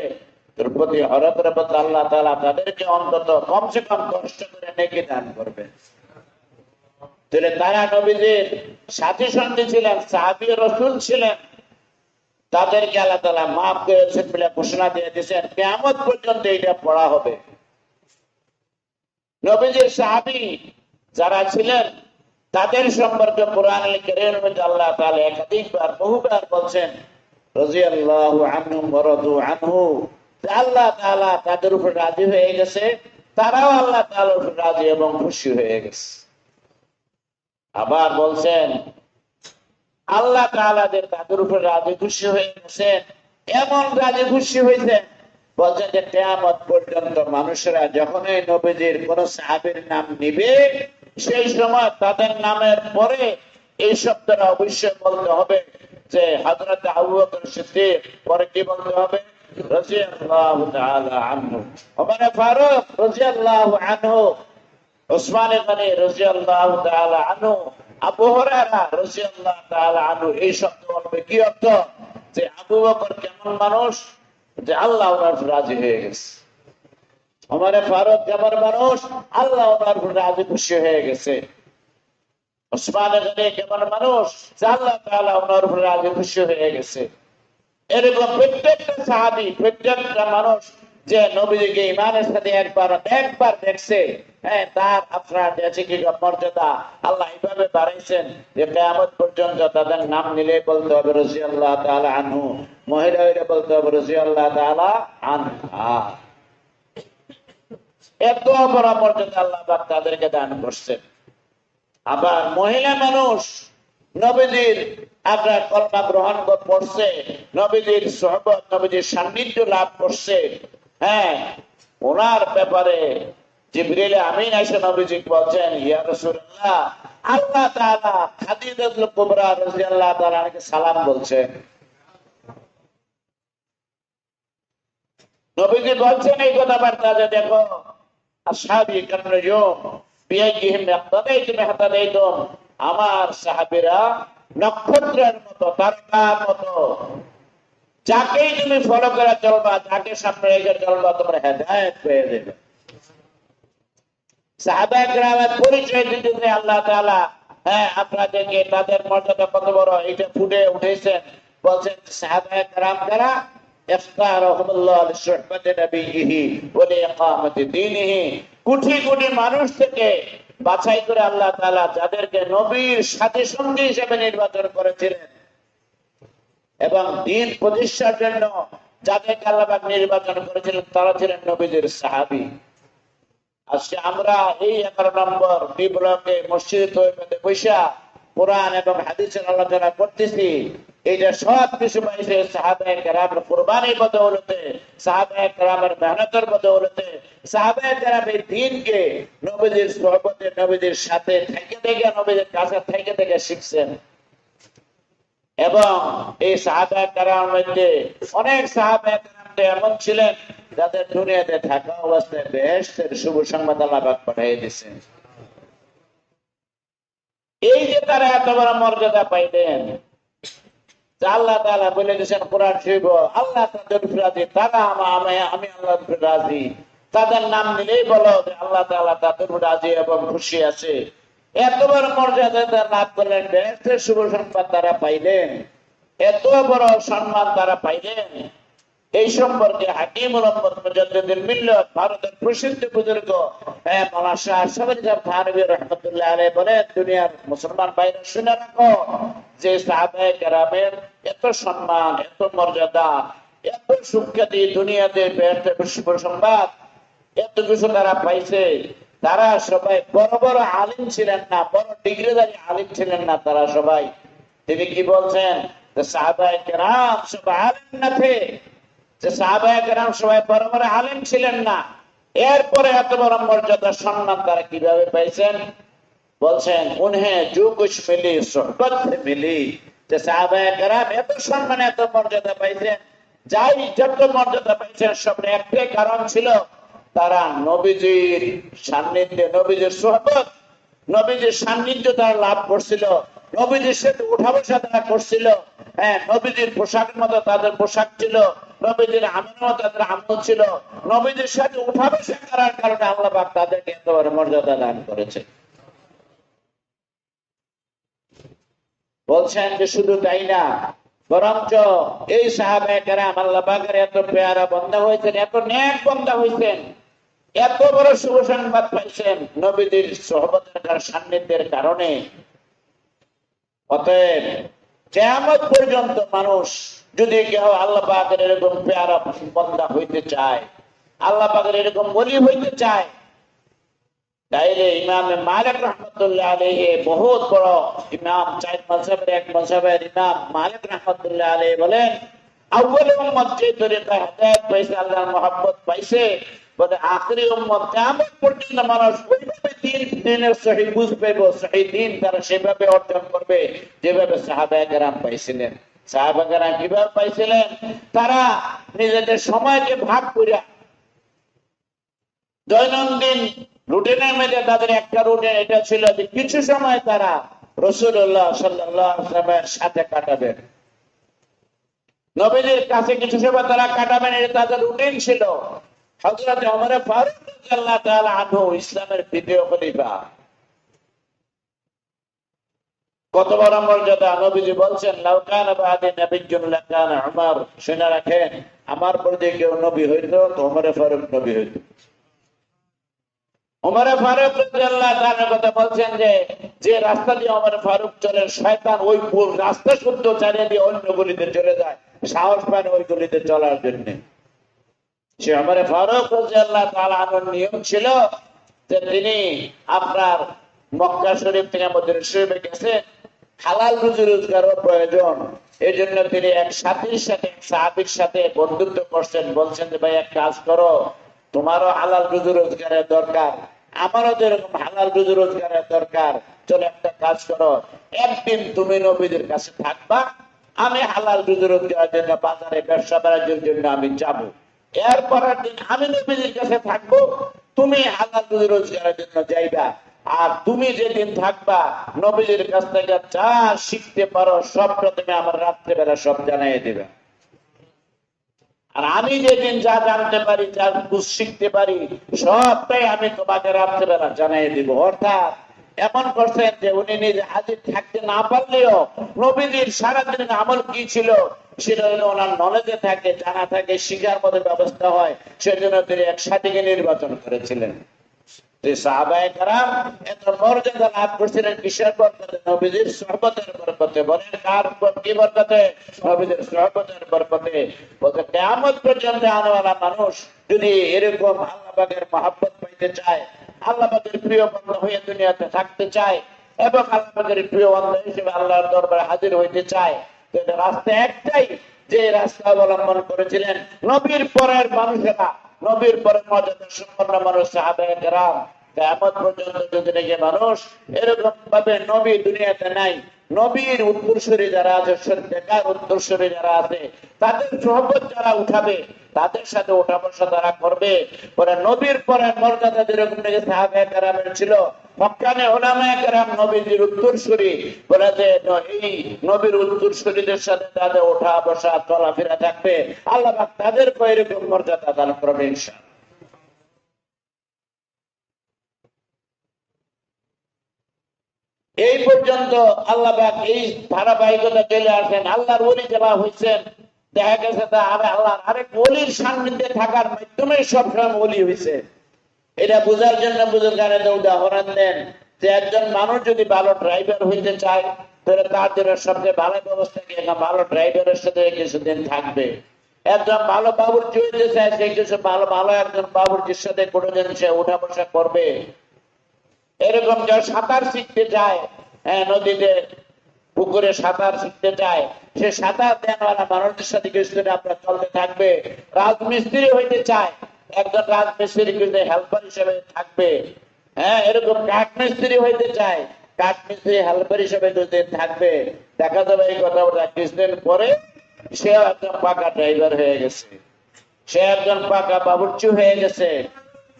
প্রতি হরফের বদলা আল্লাহ তাআলা তাদেরকে অন্তত কমসে কম কষ্ট করে নেকি দান করবেন। তাহলে তারা নবীজির সাথী সঙ্গী ছিলেন, সাহাবী রাসূল ছিলেন, তাদেরকে আল্লাহ তাআলা মাফ করেছেন বলে ঘোষণা দিয়ে দিয়েছেন। কিয়ামত পর্যন্ত এটা পড়া হবে। নবীজির সাহাবী যারা ছিলেন, তাদের সম্পর্কে কোরআনুল কারীমের মধ্যে আল্লাহ তাআলা একাধিকবার বহুবার বলছেন, রাদিয়াল্লাহু আনহুম ওয়া রাদু আনহু, আল্লাহ তাআলা তাদের উপর রাজি হয়ে গেছে, তারাও আল্লাহ তাআলার উপর রাজি এবং খুশি হয়ে গেছে। আবার বলছেন আল্লাহ তাআলা যে তাদের উপর রাজি খুশি হয়ে গেছেন, এমন রাজি খুশি হয়েছেন, বলছেন যে কিয়ামত পর্যন্ত মানুষেরা যখন এই নবীজির কোন সাহাবীর নাম নিবে, সেই সময় তাদের নামের পরে এই শব্দটা অবশ্যই বলতে হবে যে হযরত আবু বকর সিদ্দিক, পরে কি বলতে হবে? রাদিয়াল্লাহু তাআলা আনহু, ওমর ফারুক রাদিয়াল্লাহু আনহু, উসমান গনি রাদিয়াল্লাহু তাআলা আনহু, আবু হুরায়রা রাদিয়াল্লাহু তাআলা আনহু। এই শব্দ বলবে কি অর্থ? যে আবু বকর কেমন মানুষ, যে আল্লাহ ওনার রাজি হয়ে গেছে। ওমর ফারুক কেমন মানুষ, আল্লাহ ওনার রাজি খুশি হয়ে গেছে। উসমান গনি কেমন মানুষ, যে আল্লাহ তাআলা ওনার উপর রাজি খুশি হয়ে গেছে। এরকম প্রত্যেকটা সাহাবী, প্রত্যেকটা মানুষ যে নবীজিকে ঈমানের সাথে একবার দেখছে, হ্যাঁ, তার আপনার আছে কি মর্যাদা আল্লাহ এইভাবে বাড়াইছেন যে কিয়ামত পর্যন্ত তাদের নাম নিলে বলতে হবে রাদিয়াল্লাহু তাআলা আনহু, মহিলা হইলে বলতে হবে রাদিয়াল্লাহু তাআলা আনহা। এত বড় মর্যাদা আল্লাহ পাক তাদেরকে দান করছেন। আবার মহিলা মানুষ নবীজির আপনার কলমা গ্রহণ করছে, নবীজির সুহবত, নবীজির সান্নিধ্য লাভ করছে, হ্যাঁ, ওনার ব্যাপারে জিবরিল আমিন এসে নবীজিকে বলছেন, ইয়া রাসূলুল্লাহ, আল্লাহ তাআলা খাদিজাতুল কুবরা রাদিয়াল্লাহু তাআলা আনহাকে সালাম বলছেন। নবীজি বলছেন এই কথাবার্তা যে দেখো, আসহাবী কান্নায়ুম বিয়াইহিম ইয়াক্তাদাইতুম ইহতাদাইতুম, আমার সাহাবীরা নক্ষত্রের মতো, তারকার মতো, যাকেই তুমি ফলো করে চলবা, যাকে সামনে রেখে চলবা, তোমরা হেদায়েত পেয়ে যাবে। সাহাবায়ে কেরামের পরিচয় দিতে আল্লাহ তাআলা, হ্যাঁ, আপনাদেরকে তাদের মর্যাদা কত বড় এটা ফুটে উঠেছেন। বলছেন সাহাবায়ে কেরাম যারা ইখতারহুমুল্লাহ লিসুহবাতি নবিয়িহি ওয়া লিইকামাতি দীনিহি, কোটি কোটি মানুষ থেকে বাছাই করে আল্লাহ তাআলা যাদেরকে নবীর সাথী সঙ্গী হিসেবে নির্বাচন করেছিলেন এবং দ্বীন প্রতিষ্ঠার জন্য যাদেরকে আল্লাহ পাক নির্বাচন করেছিলেন, তারা ছিলেন নবীদের সাহাবী। আজকে আমরা এই 11 নম্বর বি ব্লকে মসজিদে তৈরিতে বৈশা কোরআন এবং হাদিসের আলোচনা করতেছি। এইটা সব কিছু পাইছে সাহাবায়ে কেরামের কুরবানির বদৌলতে, সাহাবায়ে কেরামের মেহনতের বদৌলতে। সাহাবায়ে কেরাম এই দ্বীনকে নবীজির সুহবতে, নবীজির সাথে থেকে নবীজির কাছে থেকে শিখছেন। এবং এই সাহাবায়ে কেরামের মধ্যে অনেক সাহাবায়ে কেরাম এমন ছিলেন যাদের দুনিয়াতে থাকা অবস্থায় বেহেশতের শুভ সংবাদ আল্লাহ পাক পাঠিয়ে দিয়েছেন। এই যে তারা এত বড় মর্যাদা পাইলেন, আল্লাহ তাআলা বলে দিয়েছেন কোরআন শরীফ, আল্লাহ তাদের রাজি, তারা আমি আল্লাহর রাজি। তাদের নাম নিলেই বলো যে আল্লাহ তাআলা তাদের রাজি এবং খুশি আছে। এত বড় মর্যাদা তারা লাভ করলেন, বেহেশতের শুভ সংবাদ তারা পাইলেন, এত বড় সম্মান তারা পাইলেন। এই সম্পর্কে হাকিমুল উম্মত মুজাদ্দিদুল মিল্লাত ভারতের প্রসিদ্ধ বুজুর্গ মাওলানা শাহ আশরাফুল ইসলাম থানভী রাহমাতুল্লাহ আলাইহি বলেন, দুনিয়ার মুসলমান ভাইরা শুনে রাখো যে সাহাবায়ে কেরামের এত সম্মান, এত মর্যাদা, এত সুখ্যাতি দুনিয়াতে বেহেশতের সংবাদ এত কিছু তারা পাইছে। তারা সবাই বড় বড় আলিম ছিলেন না, বড় ডিগ্রিধারী আলিম ছিলেন না তারা সবাই। তিনি কি বলছেন যে সাহাবায়ে কেরাম সবাই আলিম না थे, যে সাহাবায়ে কেরাম সবাই বড় বড় আলিম ছিলেন না। এরপরে এত বড় মর্যাদা সম্মান তারা কিভাবে পাইছেন? বলছেন উনহে जो कुछ मिली सोहबत से मिली, যে সাহাবায়ে কেরাম এত সম্মান এত মর্যাদা পাইছেন, যাই যত মর্যাদা পাইছেন সব একটাই কারণ ছিল, তারা নবীজির সান্নিধ্যে, নবীজির সোহবত, নবীজির সান্নিধ্য তারা লাভ করছিল, নবীজির সাথে উঠা বসা তারা করছিল। নবীজির পোশাকের মতো তাদের পোশাক ছিল, নবীজির আমলের মতো তাদের আমল ছিল। নবীজির সাথে উঠা বসা করার কারণে আল্লাহ পাক তাদেরকে এত বড় মর্যাদা দান করেছে। বলছেন যে শুধু তাই না, বরঞ্চ এই সাহাবায়ে কেরাম আল্লাহ পাকের এত পেয়ারা বান্দা হয়েছেন, এত নেক বান্দা হয়েছেন, এত বড় শুভ সংবাদ পাইছেন নবীদের সোহবতের সান্নিধ্যের কারণে। অতএব কিয়ামত পর্যন্ত মানুষ যদি কেউ আল্লাহ পাকের এরকম পেয়ারা বান্দা হইতে চায়, আল্লাহ পাকের এরকম ওলি হইতে চায়, তাইলে ইমাম মালিক রাহমাতুল্লাহ আলাইহি, বহুত বড় ইমাম, চার মাযহাবের এক মাযহাবের ইমাম মালিক রাহমাতুল্লাহ আলাইহি বলেন, আউয়াল উম্মত যে তরিকা হেদায়েত পাইছে, আল্লাহর মহব্বত পাইছে, বলে আখেরি উম্মত কিয়ামত পর্যন্ত মানুষ ওইভাবে দ্বীনের সহি বুঝ পাইব, সহি দ্বীন তারা সেভাবে অর্জন করবে যেভাবে সাহাবায়ে কেরাম পাইছিলেন। সাহাবায়ে কেরাম কিভাবে পাইছিলেন? তারা নিজেদের সময়কে ভাগ করে দৈনন্দিন রুটিনের মধ্যে তাদের একটা রুটিন এটা ছিল যে কিছু সময় তারা রাসূলুল্লাহ সাল্লাল্লাহু আলাইহি ওয়াসাল্লামের সাথে কাটাবেন, নবীজির কাছে কিছু সময় তারা কাটাবেন, এটা তাদের রুটিন ছিল। হযরত ওমর ফারুক রাদিয়াল্লাহু তাআলা আনহু ইসলামের দ্বিতীয় খলিফা, কত বড় মর্যাদা! নবীজি বলছেন লাউ কানা বাদি নাবিয়্যুন লাকানা উমর, শুনে রাখেন আমার পর যে কেউ নবী হইতো তো ওমর ফারুক নবী হইতো। ওমর ফারুক রাদিয়াল্লাহু তাআলা কথা বলছেন যে রাস্তা দিয়ে ওমর ফারুক চলে, শয়তান ওই ভুল রাস্তা শুদ্ধ চালিয়ে দিয়ে অন্য গলিতে চলে যায়, সাহস পায় না ওই গলিতে চলার জন্য। সে ওমর ফারুক রাদিয়াল্লাহু তাআলা আনহুর নিয়ম ছিল যে তিনি আপনার মক্কা শরীফ থেকে মদিনা শরীফে গেছেন, হালাল রুজি রোজগারের প্রয়োজন, এই জন্য তিনি এক সাথীর সাথে, এক সাহাবীর সাথে বন্ধুত্ব করছেন। বলছেন যে ভাই এক কাজ করো, তোমারও হালাল রুজি রোজগারের দরকার, আমারও তো এরকম হালাল রুজি রোজগারের দরকার, চলো একটা কাজ করো, একদিন তুমি নবীদের কাছে থাকবা, আমি হালাল রুজি রোজগারের জন্য বাজারে ব্যবসা বাণিজ্যের জন্য আমি যাব, এরপরের দিন আমি নবীদের কাছে থাকবো, তুমি হালাল রুজি রোজগারের জন্য যাইবা, আর তুমি যেদিন থাকবা নবীদের কাছ থেকে যা শিখতে পারো সবটা তুমি আমার রাত্রেবেলা সব জানাই দিবে, আর আমি যেদিন যা জানতে পারি, যা শিখতে পারি সবটাই আমি তোমাকে রাত্রেবেলা জানাই দিব। অর্থাৎ এমন করছেন যে উনি নিজে হাজির থাকতে না পারলেও নবীজির সারাদিন আমল কি ছিল সেটা হলো ওনার নলেজে থাকে, জানা থাকে, শিখার মতো ব্যবস্থা হয়, সেজন্য তিনি এক সাথীকে নির্বাচন করেছিলেন। যে সাহাবায়ে কেরাম এত মর্যাদা লাভ করেছিলেন কিসের বরকতে? নবীজির সোহবতের বরকতে। বলেন কার কি বরকতে? নবীজির সোহবতের বরকতে। বলতে কিয়ামত পর্যন্ত আনেওয়ালা মানুষ যদি এরকম আল্লাহ পাকের মহব্বত পাইতে চায়, আল্লাহ পাকের প্রিয় বান্দা হয়ে দুনিয়াতে থাকতে চায় এবং আল্লাহ পাকের প্রিয় বান্দা হিসেবে আল্লাহর দরবারে হাজির হইতে চায়, তো রাস্তা একটাই, যে রাস্তা অবলম্বন করেছিলেন নবীর পরের মানুষেরা, নবীর পরে মর্যাদা সম্পন্ন মানুষ সাহাবায়ে কেরাম। কিয়ামত পর্যন্ত যদি নাকি মানুষ এরকম ভাবে নবী দুনিয়াতে নাই, নবীর উত্তরসূরি যারা আছে, বেকার উত্তরসূরি যারা আছে, তাদের সোহবত যারা উঠাবে, তাদের সাথে ওঠা বসা তারা করবে। পরে নবীর পরে মর্যাদা যেরকম থেকে সাহাবায়ে কেরামের ছিল, হক্কানি উলামায়ে কেরাম নবীর উত্তরসূরি, বলে যে এই নবীর উত্তরসূরিদের সাথে তাদের ওঠা বসা চলাফেরা থাকবে, আল্লাহ পাক তাদেরকে এরকম মর্যাদা দান করবে ইনশাআল্লাহ। এই পর্যন্ত আল্লাহ পাক এই ধারাবাহিকতা চলে আসেন। আল্লাহর ওলি যারা হয়েছেন, দেখা গেছে তা আল্লাহর আরেক ওলির সান্নিধ্যে থাকার মাধ্যমে সবসময় ওলি হয়েছে। এটা বোঝার জন্য বুজুর্গানে উদাহরণ দেন যে একজন মানুষ যদি ভালো ড্রাইভার হইতে চায়, তাহলে তার জন্য সবচেয়ে ভালো ব্যবস্থা কি একটা ভালো ড্রাইভারের সাথে কিছুদিন থাকবে। একজন ভালো বাবুর্চি হইতে চায়, সে কিছু ভালো ভালো একজন বাবুর্চির সাথে কোনোদিন সে উঠা বসা করবে। এরকম যারা সাঁতার শিখতে যায়, হ্যাঁ, নদীতে পুকুরে সাঁতার শিখতে চায়, সে সাঁতার দেনওয়ালা মানুষের সাথে কিছুদিন আপনার চলতে থাকবে। রাজমিস্ত্রি হইতে চায়, একজন রাজমিস্ত্রি কিন্তু হেল্পার হিসেবে থাকবে। হ্যাঁ, এরকম কাঠমিস্ত্রি হইতে চায়, কাঠমিস্ত্রি হেল্পার হিসেবে দুদিন থাকবে। দেখা যাবে এই কথা বলা কিছুদিন পরে সে একজন পাকা ড্রাইভার হয়ে গেছে, সে একজন পাকা বাবুর্চি হয়ে গেছে,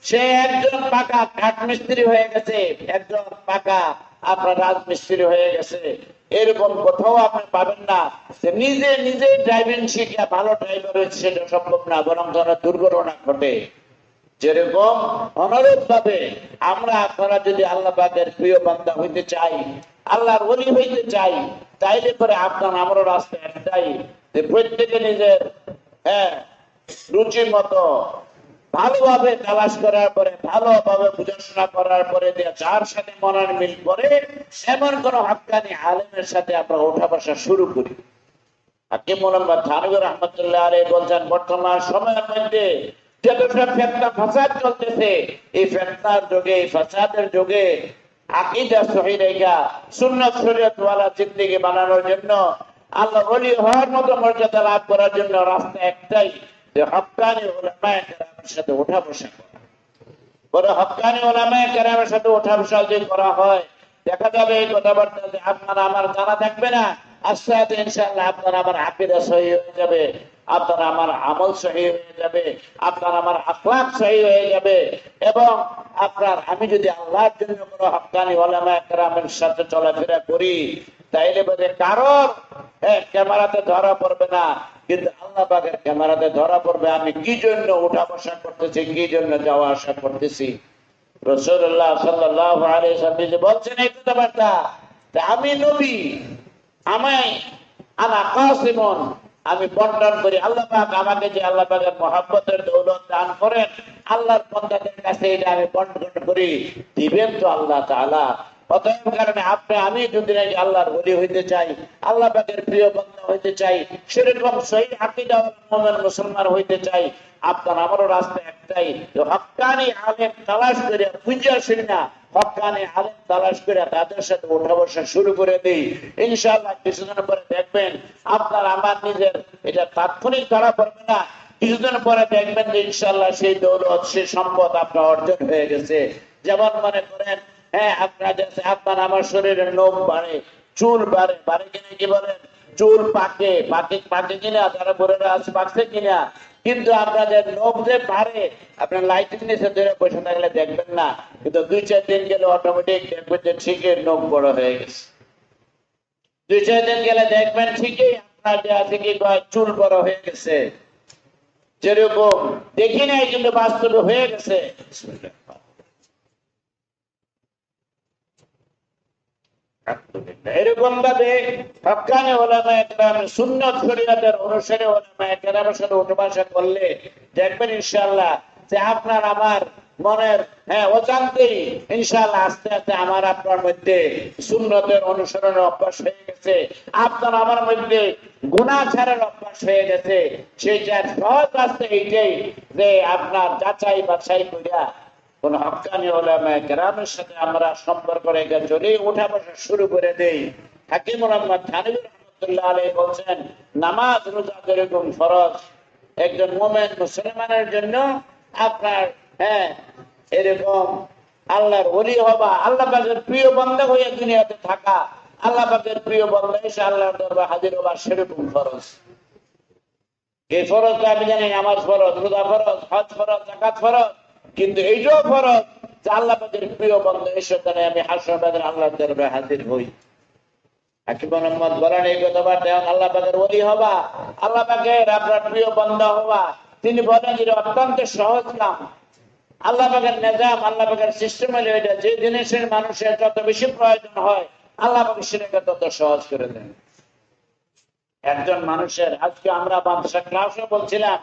সে একজন পাকা কাঠমিস্ত্রি হয়ে গেছে, একজন পাকা আপনার রাজমিস্ত্রি হয়ে গেছে। এরকম কোথাও আপনি পাবেন না যে নিজে নিজে ড্রাইভিং শিখে ভালো ড্রাইভার হয়েছে, সেটা সম্ভব না, বরং ধরনের দুর্ঘটনা ঘটে। যেরকম অনুরূপ ভাবে আমরা আপনারা যদি আল্লাহ পাকের প্রিয় বান্দা হইতে চাই, আল্লাহর ওলি হইতে চাই, তাইলে পরে আপনার আমারও রাস্তা একটাই, যে প্রত্যেকে নিজের রুচি মতো ভালোভাবে তালাশ করার পরে, ভালোভাবে বুঝাশোনা করার পরে, যার সাথে মনের মিল করে এমন কোন হক্কানি আলেমের সাথে আমরা ওঠা বসা শুরু করি। হাকিম মোহাম্মদ থানভী রাহমাতুল্লাহ আলাইহি বলছেন, বর্তমান সময়ের মধ্যে যতটা ফিতনা ফাসাদ চলতেছে, এই ফিতনার যুগে, এই ফাসাদের যুগে আকীদা সহিহ রেখা সুন্নাত শরীয়ত ওয়ালা জিন্দেগি বানানোর জন্য, আল্লাহ ওলি হওয়ার মতো মর্যাদা লাভ করার জন্য রাস্তা একটাই, যে হক্কানি উলামায়ে কেরামের সাথে ওঠা বসা করা। বড় হক্কানি উলামায়ে কেরামের সাথে ওঠা বসা যদি করা হয়, দেখা যাবে এই কথাবার্তা যে আপনার আমার জানা থাকবে না, আস্তে আস্তে ইনশাআল্লাহ আপনার আমার আকীদা সহিহ হয়ে যাবে, আপনার আমার আমল সহিহ হয়ে যাবে, আপনার আমার আখলাক সহিহ হয়ে যাবে। এবং আপনার আমি যদি আল্লাহর জন্য কোনো হক্কানি উলামায়ে কেরামের সাথে চলাফেরা করি, তাইলে বোধ কারোর ক্যামেরাতে ধরা পড়বে না, কিন্তু আল্লাহ পাকের ক্যামেরাতে ধরা পড়বে আমি কি জন্য উঠা বসা করতেছি, কি জন্য যাওয়া আসা করতেছি। রাসূলুল্লাহ সাল্লাল্লাহু আলাইহি ওয়াসাল্লাম বলছেন এই কথাবার্তা, আমি নবী, আনা কাসিমুন, আমি বন্টন করি। আল্লাহ পাক আমাকে যে আল্লাহ পাকের মহব্বতের দৌলত দান করেন, আল্লাহর বান্দাদের কাছে এটা আমি বন্টন করি, দিবেন তো আল্লাহ তাআলা। অতএব কারণে আমি যদি নাকি আল্লাহর ওলি হইতে চাই, আল্লাহ পাকের প্রিয় বান্দা হইতে চাই, সেরকম সহিহ আকীদাওয়ালা মুমিন মুসলমান হইতে চাই, আপনার আমারও রাস্তা একটাই, হক্কানি আলেম তালাশ করে খুঁজে আসি না, হক্কানি আলেম তালাশ করে তাদের সাথে ওঠা বসা শুরু করে দিই। ইনশাআল্লাহ কিছুদিন পরে দেখবেন আপনার আমার নিজের এটা তাৎক্ষণিক ধরা পড়বে না, কিছুদিন পরে দেখবেন যে ইনশাআল্লাহ সেই দৌলত, সেই সম্পদ আপনার অর্জন হয়ে গেছে। যেমন মনে করেন, হ্যাঁ, আপনার আমার শরীরের নখ বাড়ে, চুল বাড়ে, বাড়ে কিনা, কি বলেন, চুল পাকে, পাকে কিনা, যারা বোরেরা আছে পাকছে কিনা, কিন্তু আপনাদের নখ যে বাড়ে, আপনার লাইটের নিচে ধরে বসে থাকলে দেখবেন না, কিন্তু 2-4 দিন গেলে অটোমেটিক দেখবেন যে ঠিকই নখ বড় হয়ে গেছে। 2-4 দিন গেলে দেখবেন ঠিকই আপনার যে আছে কি চুল বড় হয়ে গেছে। যেরকম দেখি নাই কিন্তু বাস্তবে হয়ে গেছে। এরকম ভাবে হক্কানি উলামায়ে কেরাম সুন্নাত শরীয়তের অনুসারী উলামায়ে কেরামের সাথে উঠবাসা করলে দেখবেন ইনশাআল্লাহ যে আপনার আমার মনের অজান্তেই ইনশাআল্লাহ আস্তে আস্তে আমার আপনার মধ্যে সুন্নতের অনুসরণের অভ্যাস হয়ে গেছে, আপনার আমার মধ্যে গুনাহ ছাড়ার অভ্যাস হয়ে গেছে। সেইটা সহজ রাস্তা এইটাই যে আপনার যাচাই বাছাই করিয়া কোন হক্কানি উলামায়ে কেরামের সাথে আমরা সম্পর্ক রেখে চলে উঠা বসা শুরু করে দেই। হাকিম মোহাম্মদ থানভী রাহমাতুল্লাহ আলাইহি বলছেন, নামাজ রোজা যেরকম ফরজ, একজন মুমিন মুসলমানের জন্য আপনার এরকম আল্লাহর ওলি হবা, আল্লাহ পাকের প্রিয় বান্দা হয়ে দুনিয়াতে থাকা, আল্লাহ পাকের প্রিয় বান্দা এসে আল্লাহর দরবারে হাজির হওয়া সেরকম ফরজ। এই ফরজটা আমি জানি নামাজ ফরজ, রোজা ফরজ, হজ ফরজ, যাকাত ফরজ, কিন্তু এইটাও ফরজ যে আল্লাহ পাকের প্রিয় বান্দা এসে তাহলে আমি হাসর ময়দানে আল্লাহর দরবারে হাজির হই। হাকিম মোহাম্মদ বলেন এই কথাবার্তা আল্লাহ পাকের ওলি হবা, আল্লাহ পাকের আপনার প্রিয় বান্দা হবা। তিনি বলেন যে অত্যন্ত সহজ কাম। আল্লাহ পাকের নিজাম, আল্লাহ পাকের সিস্টেম হলো এটা, যে জিনিসের মানুষের যত বেশি প্রয়োজন হয় আল্লাহ পাক সেটাকে তত সহজ করে দেন। একজন মানুষের, আজকে আমরা মাদ্রাসা ক্লাসে বলছিলাম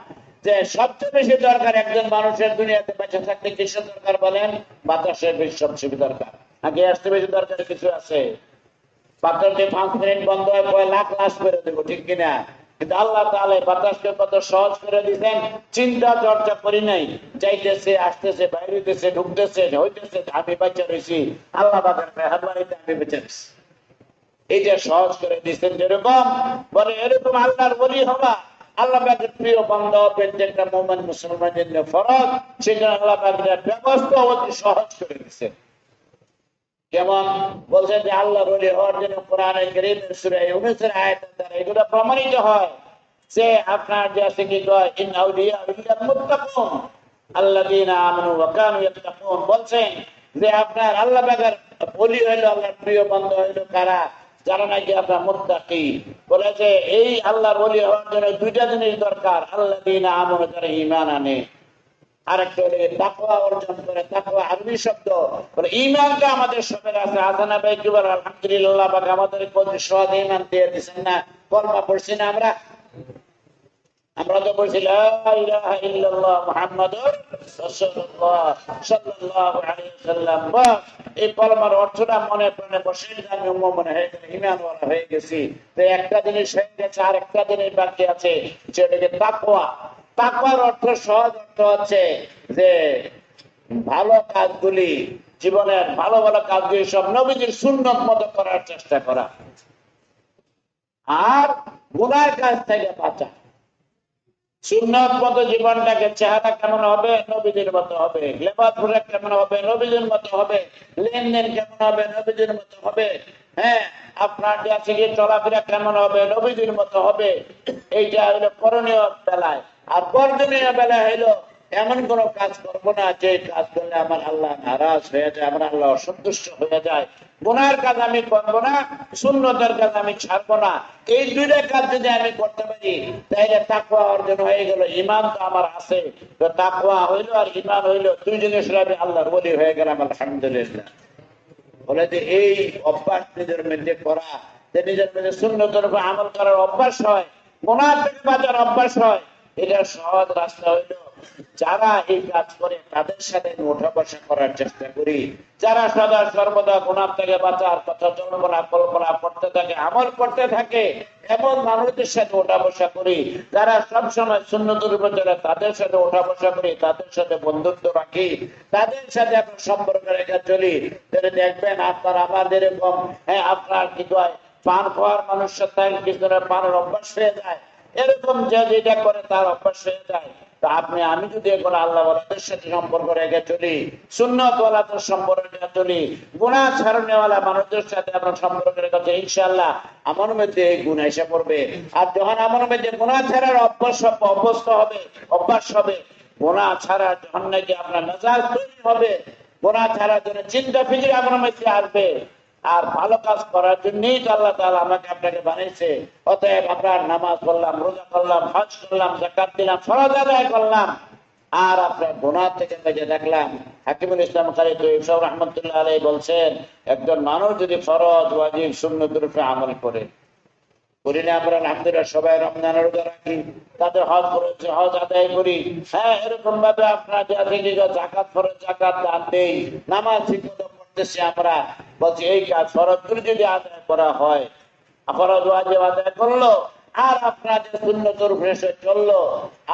যে সবচেয়ে বেশি দরকার একজন মানুষের দুনিয়াতে বেঁচে থাকতে কিসের দরকার বলেন? বাতাসের বেশি সবচেয়ে দরকার। আগে আসতে বেশি দরকার কিছু আছে? বাতাসে 5 মিনিট বন্ধ হয় কয় লাখ লাশ করে দেবো, ঠিক কিনা? কিন্তু আল্লাহ তাআলা বাতাসকে কত সহজ করে দিয়েছেন, চিন্তা চর্চা করি নাই। যাইতেছে, আসতেছে, বাইরে হইতেছে, ঢুকতেছে, হইতেছে, আমি বাচ্চা রয়েছি, আল্লাহ পাকের মেহেরবানিতে আমি বেঁচে রয়েছি। এইটা সহজ করে দিচ্ছেন। যেরকম বলে এরকম আল্লাহর ওলি হবা, আল্লাহ পাকের প্রিয় বান্দা প্রত্যেকটা মুমিন মুসলমানের জন্য ফরজ, সেটা আল্লাহ পাকের ব্যবস্থা অতি সহজ করে দিচ্ছেন। যেমন বলছেন যে আল্লাহর ওলি হওয়ার জন্য কোরআনে কারীমের সূরা ইউনূসের আয়াতের দ্বারা এগুলো প্রমাণিত হয় যে আপনার যে আছে কি কয় ইন আউলিয়া ইল্লাল মুত্তাকুন আল্লাযীনা আমানু ওয়া কানু ইয়াত্তাকুন, বলছেন যে আপনার আল্লাহ পাকের ওলি হইলো, আল্লাহর প্রিয় বান্দা হইলো কারা? যারা নাকি আপনার মুত্তাকি। বলেছে এই আল্লাহর ওলি হওয়ার জন্য দুইটা জিনিস দরকার, আল্লাযীনা আমানু, যারা ঈমান আনে, আরেকটা হলো তাকওয়া অর্জন করে। তাকওয়া আরবি শব্দ, বলে ঈমানটা আমাদের সবার আছে। হাসানা ভাই কি বলে আলহামদুলিল্লাহ, পাক আমাদের কোন সদ ঈমান দিয়ে দিবেন না। কলমা পড়ছি না আমরা, আমরা তো বলছি লা ইলাহা ইল্লাল্লাহ মুহাম্মাদুর রাসূলুল্লাহ সাল্লাল্লাহু আলাইহি ওয়াসাল্লাম। বাস এই কলমার অর্থটা মনে প্রাণে বসে আমি মুমিন হয়ে গেছি, ঈমানওয়ালা হয়ে গেছি। তো একটা জিনিস হয়ে গেছে, আর একটা জিনিস বাকি আছে, যেটাকে তাকওয়া। তাকওয়ার অর্থ, সহজ অর্থ হচ্ছে যে ভালো কাজগুলি, জীবনের ভালো ভালো কাজগুলি সব নবীজির সুন্নত মতো করার চেষ্টা করা, আর গুনার কাজ থেকে বাঁচা। সুন্নত মতো জীবনটাকে, চেহারা কেমন হবে? নবীজির মতো হবে। লেবাস পোশাক কেমন হবে? নবীজির মতো হবে। লেনদেন কেমন হবে? নবীজির মতো হবে। হ্যাঁ, আপনার যে আছে গিয়ে চলাফেরা কেমন হবে? নবীজির মতো হবে। এইটা হলো করণীয় বেলায়। আর বর্জনীয় বেলায় হইলো এমন কোন কাজ করবো না যে কাজ করলে আমার আল্লাহ নারাজ হয়ে যায়, আমার আল্লাহ অসন্তুষ্ট হয়ে যায়। গুনার কাজ আমি করবো না, সুন্নতের কাজ আমি ছাড়বো না। এই দুইটা কাজ যদি আমি করতে পারি তাহলে তাকওয়া অর্জন হয়ে গেল। ঈমান তো আমার আছে, তো তাকওয়া হইলো আর ঈমান হইলো, দুই জিনিসের আমি আল্লাহর ওলি হয়ে গেলাম, আলহামদুলিল্লাহ। বলে যে এই অভ্যাস নিজের মধ্যে করা, যে নিজের মধ্যে সুন্নতের উপর আমল করার অভ্যাস হয়, গুনাহ থেকে বাঁচার অভ্যাস হয়, এটা সহজ রাস্তা হইলো যারা এই কাজ করে তাদের সাথে ওঠা বসা করার চেষ্টা করি। যারা সদা সর্বদা গুনাহ থেকে বাঁচার কথা কল্পনা কল্পনা করতে থাকে, আমল করতে থাকে, এমন মানুষদের সাথে ওঠা বসা করি। যারা সবসময় সুন্নতের উপর চলে তাদের সাথে ওঠা বসা করি, তাদের সাথে বন্ধুত্ব রাখি, তাদের সাথে আপনার সম্পর্ক রেখে চলি। তাহলে দেখবেন আপনার আমাদের এরকম, হ্যাঁ আপনার কি কয় পান খাওয়ার মানুষের সাথে কিছু পানের অভ্যাস হয়ে যায়, এরকম যে যেটা করে তার অভ্যাস হয়ে যায়। তা আপনি আমি যদি এখন আল্লাহ ওয়ালাদের সাথে সম্পর্ক রেখে চলি, সুন্নত ওয়ালাদের সম্পর্ক রেখে চলি, গুনাহ ছাড়নেওয়ালা মানুষদের সাথে আপনার সম্পর্ক রেখে চলি, ইনশাআল্লাহ আমার মধ্যে এই গুণ এসে পড়বে। আর যখন আমার মধ্যে গুনাহ ছাড়ার অভ্যাস হবে, গুনাহ ছাড়ার যখন নাকি আপনার মেজাজ তৈরি হবে, গুনাহ ছাড়ার জন্য চিন্তা ফিকির আপনার মধ্যে আসবে, আর ভালো কাজ করার জন্যই তো আল্লাহ তাআলা আমাকে আপনাকে বানিয়েছে। অতএব আপনার নামাজ পড়লাম, রোজা করলাম, হজ করলাম, যাকাত দিলাম, ফরজ আদায় করলাম, আর আপনার গুনাহ থেকে বেঁচে থাকলাম। হাকিমুল ইসলাম কারী তৈয়ব রাহমাতুল্লাহ আলাইহি বলছেন, একজন মানুষ যদি ফরজ ওয়াজিব সুন্নতের উপর আমল করে, করিলে আমরা আলহামদুলিল্লাহ সবাই রমজান রোজা রাখি, তাদের হজ ফরজ হজ আদায় করি, হ্যাঁ এরকম ভাবে আপনার যাকাত ফরজ যাকাত দান দেই, নামাজ ঠিকমতো পড়তেছি আমরা, বলছি এই কাজ ফরজ যদি আদায় করা হয়, ফরজ ওয়াজিব আদায় করলো, আর আপনাদের সুন্নতের উপরে চললো,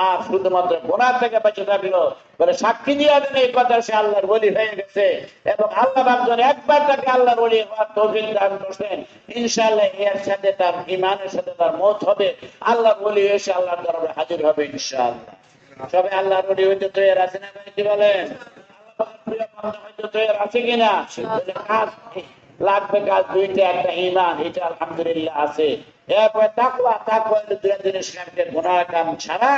আর শুধুমাত্র গুনাহ থেকে বেঁচে থাকলো, বলে সাক্ষী দিয়ে দেন এই কথা সে আল্লাহর ওলি হয়ে গেছে। এবং আল্লাহ একজন একবার তাকে আল্লাহর ওলি হওয়ার তৌফিক দান করছেন, ইনশাআল্লাহ এর সাথে তার ঈমানের সাথে তার মওত হবে, আল্লাহর ওলি এসে আল্লাহর দরবারে হাজির হবে ইনশাআল্লাহ। সবে আল্লাহর ওলি হইতে তৈরি আছেন না ভাই, কি বলেন? আল্লাহ প্রিয় বান্দা হইতে তৈরি আছে কিনা? কাজ লাগবে কাজ দুইটা, একটা ঈমান, এটা আলহামদুলিল্লাহ আছে। এরপর তাকওয়া, তাকওয়া হলো দুই জিনিস, একটা গুনাহ কাম ছাড়া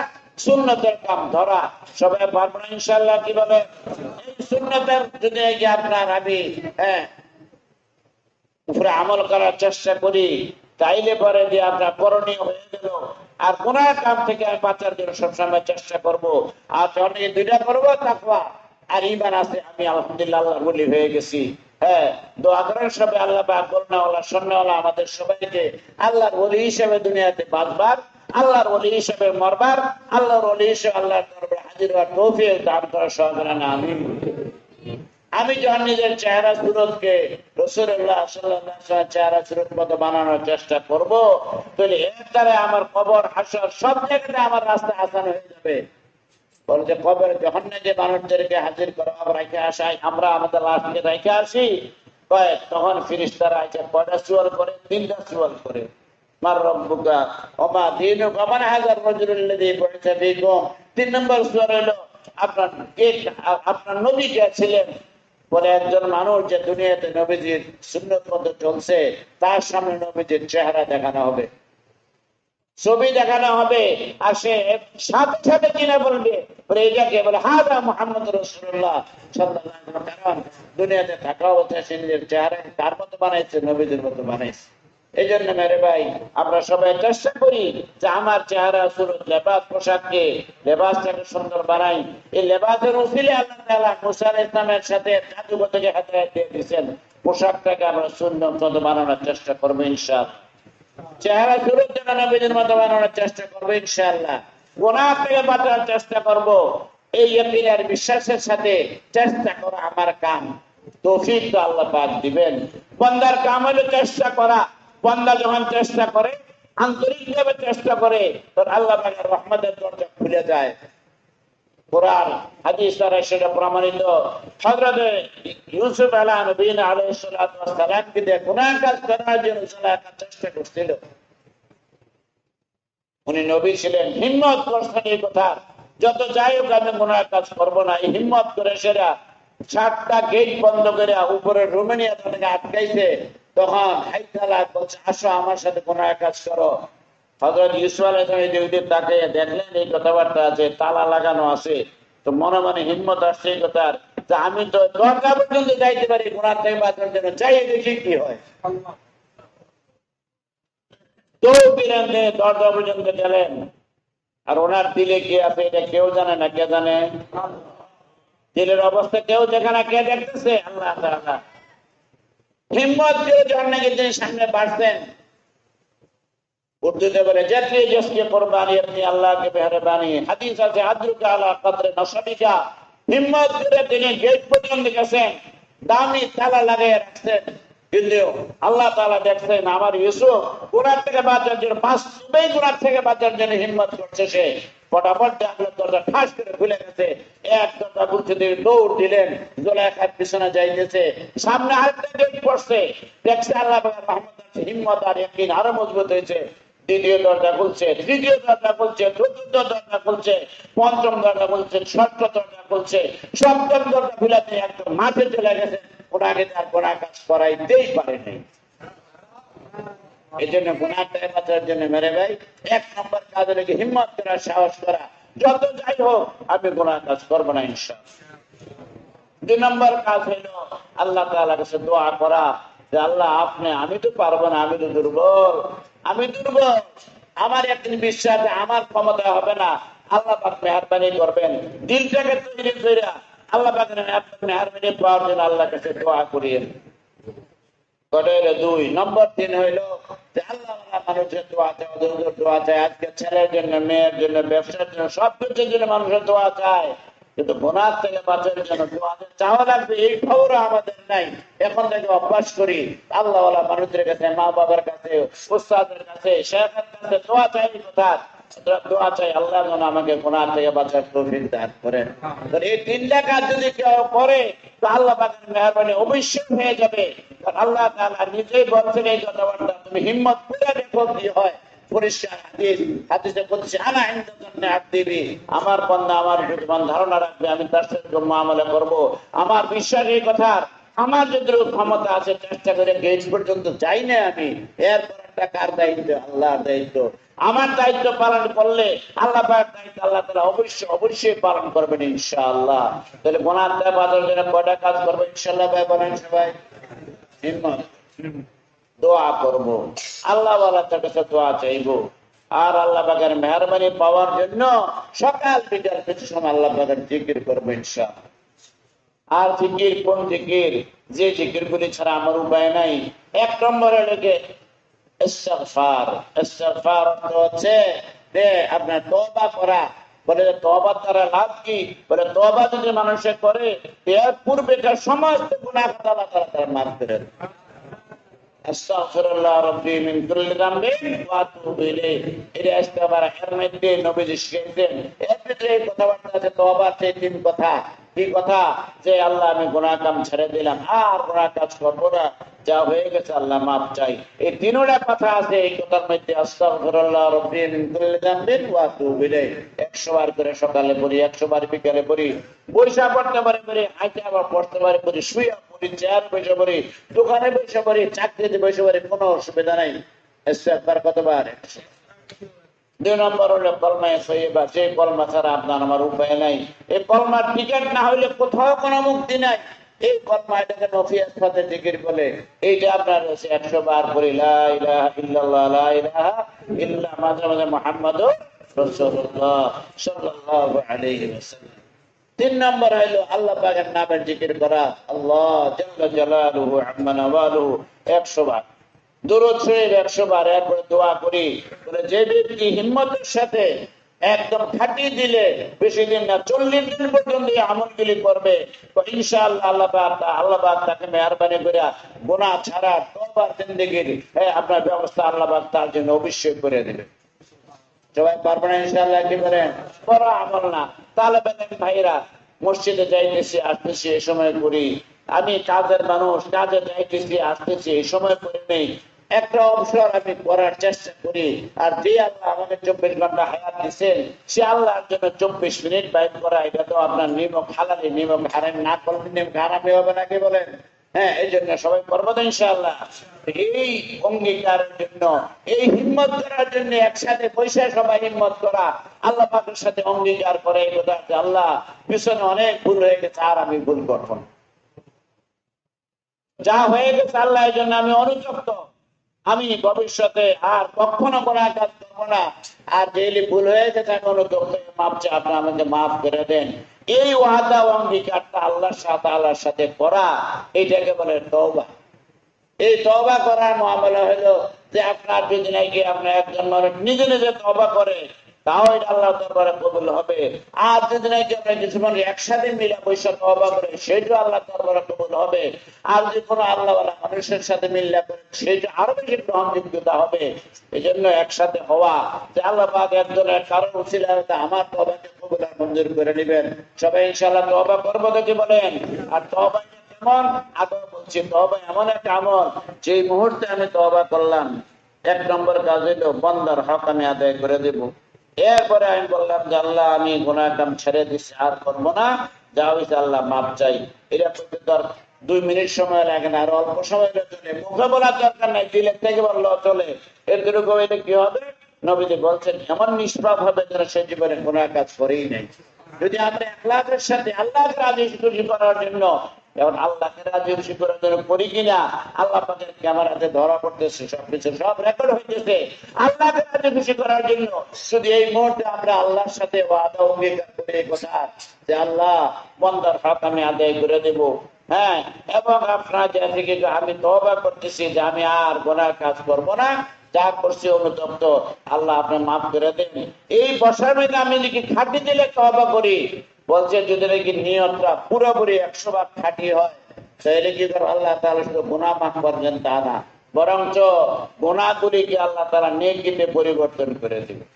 সুন্নতের কাম ধরা। সবাই পারবো না ইনশাআল্লাহ? কি বলে? এই সুন্নতের যদি আপনার আমি উপরে আমল করার চেষ্টা করি, তাইলে পরে যে আপনার করণীয় হয়ে গেল। আর গুনাহ কাম থেকে আমি বাঁচার জন্য সবসময় চেষ্টা করব। আর যখন এই দুইটা করবো, তাকওয়া আর ঈমান আছে, আমি আলহামদুলিল্লাহ আল্লাহর ওলি হয়ে গেছি। দোয়া করেন সবাই, আল্লাহ পাক করুণাওয়ালা সন্ন্যাওয়ালা আমাদের সবাইকে আল্লাহর ওলি হিসেবে দুনিয়াতে বাঁচবার, আল্লাহর ওলি হিসেবে মরবার, আল্লাহর ওলি হিসেবে আল্লাহর দরবারে হাজির হওয়ার তৌফিক দান করার সহযোগিতা না। আমিন। আমি যখন নিজের চেহারা সুরতকে রাসূলুল্লাহ সাল্লাল্লাহু আলাইহি ওয়াসাল্লাম চেহারা সুরত মতো বানানোর চেষ্টা করব, তাহলে এর দ্বারা আমার কবর, হাসর সব জায়গাতে আমার রাস্তা আসান হয়ে যাবে। বলে যে কবরে যখন যে মানুষদেরকে হাজির করা রেখে আসাই, আমরা আমাদের লাশকে রেখে আসি, তখন ফেরেশতারা এসে কয়টা সুয়াল করে? তিনটা সুয়াল করে। মার রব্বুকা ওমা দীনুকা মান হাযার রাজুলুল্লাযী বুইসা ফীকুম। 3 নম্বর সুয়াল হলো আপনার নবী কে ছিলেন? বলে একজন মানুষ যে দুনিয়াতে নবীজির সুন্নত মতো চলছে, তার সামনে নবীজির চেহারা দেখানো হবে, ছবি দেখানো হবে, আর সে সাথে সাথে কিনে বলবে, এটাকে বলে হাদা মুহাম্মদুর রাসূলুল্লাহ সাল্লাল্লাহু আলাইহি ওয়াসাল্লাম। কারণ দুনিয়াতে থাকা অবস্থায় সে নিজের চেহারা কার মতো বানাইছে? নবীজির মতো বানাইছে। এই জন্য মেরে ভাই, আমরা সবাই চেষ্টা করি যে আমার চেহারা, সুরত, লেবাস, পোশাককে, লেবাসটাকে সুন্দর বানাই। এই লেবাসের উসিলে আল্লাহ তাআলা মুসা আলাইহিস সালামের সাথে জাদুগতকে হেদায়েত দিয়ে দিয়েছেন। পোশাকটাকে আমরা সুন্দর মতো বানানোর চেষ্টা করবো ইনশাআল্লাহ। চেহারা সুরত যেন নবীজির মতো বানানোর চেষ্টা করবো ইনশাআল্লাহ। গুনাহ থেকে বাঁচার চেষ্টা করব, এই ইয়াকিন আর বিশ্বাসের সাথে চেষ্টা করা আমার কাম। তৌফিক তো আল্লাহ পাক দিবেন। বান্দার কাম হলো চেষ্টা করা। বান্দা যখন চেষ্টা করে, আন্তরিকভাবে চেষ্টা করে, তখন আল্লাহ পাকের রহমতের দরজা খুলে যায়। কোরআন হাদিস দ্বারা সেটা প্রমাণিত। হযরত ইউসুফ আলাইহিস সালাতু ওয়াস সালাম কে দিয়ে গুনাহ কাজ করার জন্য চেষ্টা করছিল। উনি নবী ছিলেন, হিম্মত করছেন এই কথা, যত যাই হোক আমি গুনাহ কাজ করবো না। এই হিম্মত করে সেরা 7টা গেট বন্ধ করে উপরে রুমে নিয়ে তাদেরকে আটকাইছে। তখন হাইতালা বলছে, আসো আমার সাথে গুনাহ কাজ করো। হযরত ইউসুফ আলাইহিস সালাম তাকে দেখলেন এই কথাবার্তা আছে, তালা লাগানো আছে, তো মনে মনে হিম্মত আসছে এই কথার, যে আমি তো দরজা পর্যন্ত যাইতে পারি গুনাহ থেকে বাঁচার জন্য, চাই দেখি কি হয়। দরজা পর্যন্ত গেলেন, আর ওনার দিলে কি আছে এটা কেউ জানে না। কে জানে? দিলের অবস্থা কেউ দেখে না। কে দেখতেছে? আল্লাহ তাআলা। হিম্মত করে যখন নাকি তিনি সামনে বাড়ছেন, উর্দুতে বলে জাতি জসকে কুরবানি আপনি আল্লাহকে মেহরবানি। হাদিস আছে আদরুকা আলা কদরে নসবিকা। হিম্মত করে তিনি গেট পর্যন্ত গেছেন, দামি তালা লাগিয়ে রাখছেন, কিন্তু আল্লাহ তাআলা দেখছেন আমার ইউসুফ গুনাহ থেকে বাঁচার জন্য, বাস্তবেই গুনাহ থেকে বাঁচার জন্য হিম্মত করছে। সে ফটাফট দরজা ঠাস করে খুলে গেছে। এক দরজা খুলতে দিয়ে দৌড় দিলেন, জুলাইখার পিছনে যাইতেছে, সামনে আরেকটা গেট পড়ছে, দেখছে আল্লাহ পাকের রহমত আছে, হিম্মত আর ইয়াকিন আরো মজবুত হয়েছে। দ্বিতীয় দরজা খুলছে, তৃতীয় দরজা খুলছে, চতুর্থ দরজা খুলছে, পঞ্চম দরজা খুলছে, ষষ্ঠ দরজা খুলছে, সপ্তম দরজা খুলাতে একদম মাঠে চলে গেছে। ওনাকে তার গুনাহ কাজ করাইতেই পারে নাই। এই জন্য গুনাহ থেকে বাঁচার জন্য মেরে ভাই, 1 নম্বর কাজ হলো হিম্মত করা, সাহস করা, যত যাই হোক আমি গুনাহ কাজ করবো না ইনশাআল্লাহ। 2 নম্বর কাজ হলো আল্লাহ তাআলার কাছে দোয়া করা, যে আল্লাহ আপনি, আমি তো পারবো না, আমি তো দুর্বল, আমি দুর্বল, আমার একদিন বিশ্বাস আমার ক্ষমতা হবে না, আল্লাহ পাক মেহেরবানি করবেন। দিলটাকে তৈরি করে আল্লাহ পাকের মেহেরবানি পাওয়ার জন্য আল্লাহর কাছে দোয়া করিয়েন। 2 নম্বর 3 হইলো যে আল্লাহ মানুষের দোয়া চায়, দোয়া চায়, আজকে ছেলের জন্য, মেয়ের জন্য, ব্যবসার জন্য, সব কিছুর জন্য মানুষের দোয়া চায়, কিন্তু গুনাহ থেকে বাঁচার জন্য দোয়া চাওয়া লাগবে, এই খবর আমাদের নাই। এখন থেকে অভ্যাস করি আল্লাহ ওয়ালা মানুষের কাছে, মা বাবার কাছে, উস্তাদের কাছে, শেখের কাছে দোয়া চাই। কথা দোয়া চাই আল্লাহ যেন আমাকে গুনাহ থেকে বাঁচার তৌফিক দান করেন। এই 3টা কাজ যদি কেউ করে, তো আল্লাহ পাকের মেহেরবানি অবশ্যই হয়ে যাবে। আল্লাহ তাআলা নিজেই বলছেন এই কথাবার্তা, তুমি হিম্মত করে দেখো কি হয়। পরিষ্কার হাদিস, হাদিসে বলছে আনা ইনদাল্লাহি আবদি, আমার বান্দা আমার প্রতি ধারণা রাখবে, আমি তার সাথে মুআমালা করব। আমার বিশ্বাস এই কথা, আমার যতটুকু ক্ষমতা আছে চেষ্টা করে গেট পর্যন্ত যাই না আমি, এরপর একটা কার দায়িত্ব? আল্লাহর দায়িত্ব। আমার দায়িত্ব পালন করলে আল্লাহ পাকের দায়িত্ব আল্লাহ তাআলা অবশ্যই অবশ্যই পালন করবেন ইনশাআল্লাহ। তাহলে গুনাহ থেকে বাঁচার জন্য কয়টা কাজ করবো ইনশাআল্লাহ? ভাই বলেন সবাই। হিম্মত, দোয়া করব, আল্লাহ ওয়ালার কাছে দোয়া চাইবো, আর আল্লাহ পাকের মেহরবানি পাওয়ার জন্য সকাল বিকাল কিছু সময় আল্লাহ পাকের জিকির করবো ইনশাআল্লাহ। আর জিকির কোন জিকির? যে জিকির গুলি ছাড়া আমার উপায় নাই। এক নম্বরে লেগে ইস্তিগফার। ইস্তিগফার অর্থ হচ্ছে যে আপনার তওবা করা। বলে তওবার দ্বারা লাভ কি? বলে তওবা যদি মানুষে করে এর পূর্বেকার সমস্ত গুনাহ আল্লাহ তাআলা মাফ করে দেন। আস্তাগফিরুল্লাহ রাব্বি মিন কুল্লি যামবিন ওয়া আতুবু ইলাইহি। এই ইস্তিগফার এর মধ্যে নবীজি শিখাইতেন। এর ভিতরে এই কথাবার্তা আছে তওবার সেই তিন কথা। কি কথা? যে আল্লাহ আমি গুনাহ কাম ছেড়ে দিলাম, আর গুনাহ কাজ করবো না, যা হয়ে গেছে আল্লাহ মাফ চাই। এই তিনটা কথা আছে এই কথার মধ্যে। আস্তাগফিরুল্লাহ রাব্বি মিন কুল্লি যামবিন ওয়া আতুবু ইলাইহি 100 বার করে সকালে পড়ি, 100 বার বিকালে পড়ি, বৈশা পড়তে পারি পড়ি, হাঁটে আবার পড়তে পারি পড়ি, শুয়ে পড়ি, চেয়ার বসে পড়ি, দোকানে বসে পড়ি, চাকরিতে বসে পড়ি, কোনো অসুবিধা নাই। ইস্তিগফার কতবার? 2 নম্বর হলো কলমায়ে তয়্যিবা। যে কলমা ছাড়া আপনার আমার উপায় নাই। এই কলমার টিকেট না হইলে কোথাও কোনো মুক্তি নাই। এই কলমা, এটাকে নফিয়াত পথে জিকির বলে। এইটা আপনার হচ্ছে 100 বার করে লা ইলাহা ইল্লাল্লাহ, লা ইলাহা ইল্লা, মাঝে মাঝে মুহাম্মাদুর রাসূলুল্লাহ সাল্লাল্লাহু আলাইহি ওয়াসাল্লাম। 3 নম্বর হলো আল্লাহ পাকের নামের জিকির করা। আল্লাহ জাল্লা জালালুহু আম্মা নাওয়ালুহু 100 বার, দরুদ শরীফ 100 বার। এরপরে দোয়া করি, বলে যে ব্যক্তি হিম্মতের সাথে একদম খাটিয়ে দিলে বেশি দিন না 40 দিন পর্যন্ত এই আমলগুলি করবে, তো ইনশাআল্লাহ আল্লাহ পাক তাকে মেহেরবানি করে গুনাহ ছাড়া তওবার জিন্দেগির আপনার ব্যবস্থা আল্লাহ পাক তার জন্য অবশ্যই করে দেবে। সবাই পারবেন ইনশাআল্লাহ? কি বলেন? বড় আমল না। তালেবেন ভাইরা, মসজিদে যাইতেছি আসতেছি এই সময় করি, আমি কাজের মানুষ, কাজে যাইতেছি আসতেছি এই সময় করে নেই, একটা অবসর আমি করার চেষ্টা করি। আর যে আল্লাহ আমাকে 24 ঘন্টা হায়াত দিচ্ছেন, সে আল্লাহর জন্য 24 মিনিট বাইর করা, এটা তো আপনার নিয়ম হালালি, নিয়ম হারাম না করলে নিয়ম হারামি হবে নাকি বলেন? হ্যাঁ, এই জন্য সবাই করবো তো ইনশাআল্লাহ। এই অঙ্গীকারের জন্য, এই হিম্মত করার জন্য একসাথে পয়সা সবাই হিম্মত করা, আল্লাহ পাকের সাথে অঙ্গীকার করে এই কথা যে আল্লাহ পিছনে অনেক ভুল হয়ে গেছে, আর আমি ভুল করব না। যা হয়ে গেছে আল্লাহ এই জন্য আমি অনুতপ্ত, আমি ভবিষ্যতে আর কখনো গুনাহ কাজ করবো না। আর যেগুলি ভুল হয়ে গেছে আমি অনুতপ্ত, মাপ চাই, আপনি আমাকে মাফ করে দেন। এই ওয়াদা অঙ্গীকারটা আল্লাহর সাথে করা, এইটাকে বলে তওবা। এই তওবা করার মামলা হলো যে আপনার যদি নাকি আপনার একজন মানুষ নিজে নিজে তওবা করে, তাও এটা আল্লাহ দরবারে কবুল হবে। আর যদি নাকি আপনার কিছু মানুষ একসাথে মিলে পয়সা তওবা করে, সেটাও আল্লাহ দরবারে কবুল হবে। আর যদি কোনো আল্লাহওয়ালা মানুষের সাথে মিল্লা করে, সেটা আরো বেশি গ্রহণযোগ্যতা হবে। এই জন্য একসাথে হওয়া, যে আল্লাহ পাক একজনের কারণ উছিলা আমার তওবাকে কবুল আর মঞ্জুর করে নেবেন। সবাই ইনশাআল্লাহ তওবা করবো তো? কি বলেন? আর তওবা কেমন? আগে বলছি, তওবা এমন একটা আমল, যে মুহূর্তে আমি তওবা করলাম, 1 নম্বর কাজ হলো বান্দার হক আমি আদায় করে দেব। এরপরে আমি বললাম যে আল্লাহ আমি গুনাহ কাম ছেড়ে দিচ্ছি, আর করবো না, যা হয়েছে আল্লাহ মাপ চাই। এটা করতে তোর 2 মিনিট সময় লাগে না, আর অল্প সময় চলে, মুখে বলার দরকার নাই, দিলের থেকে বললো চলে। এরকম হইলে কি হবে? নবীজি বলছেন এমন নিষ্পাপ হবে যেন সে জীবনে গুনাহ কাজ করেই নাই। যদি আমরা ইখলাসের সাথে আল্লাহকে রাজি খুশি করার জন্য, এখন আল্লাহকে রাজি খুশি করার জন্য করি কিনা, আল্লাহ পাকের ক্যামেরাতে ধরা পড়তেছে, সবকিছু সব রেকর্ড হইতেছে। আল্লাহকে রাজি খুশি করার জন্য শুধু এই মুহূর্তে আমরা আল্লাহর সাথে ওয়াদা অঙ্গীকার করে এই কথা যে আল্লাহ বান্দার হক আমি আদায় করে দেব। হ্যাঁ, এবং আপনার যে থেকে আমি তওবা করতেছি যে আমি আর গুনাহ কাজ করব না, যা করছি অনুতপ্ত, আল্লাহ আপনি মাফ করে দেন। এই বসার মধ্যে আমি যদি খাটি দিলে তওবা করি, বলছে যদি নাকি নিয়তটা পুরোপুরি 100 ভাগ খাঁটি হয়, তাহলে কি করে আল্লাহ তাআলা শুধু গুনাহ মাফ করবেন তা না, বরঞ্চ গুনাহগুলিকে আল্লাহ তাআলা নেকিতে পরিবর্তন করে দিবেন।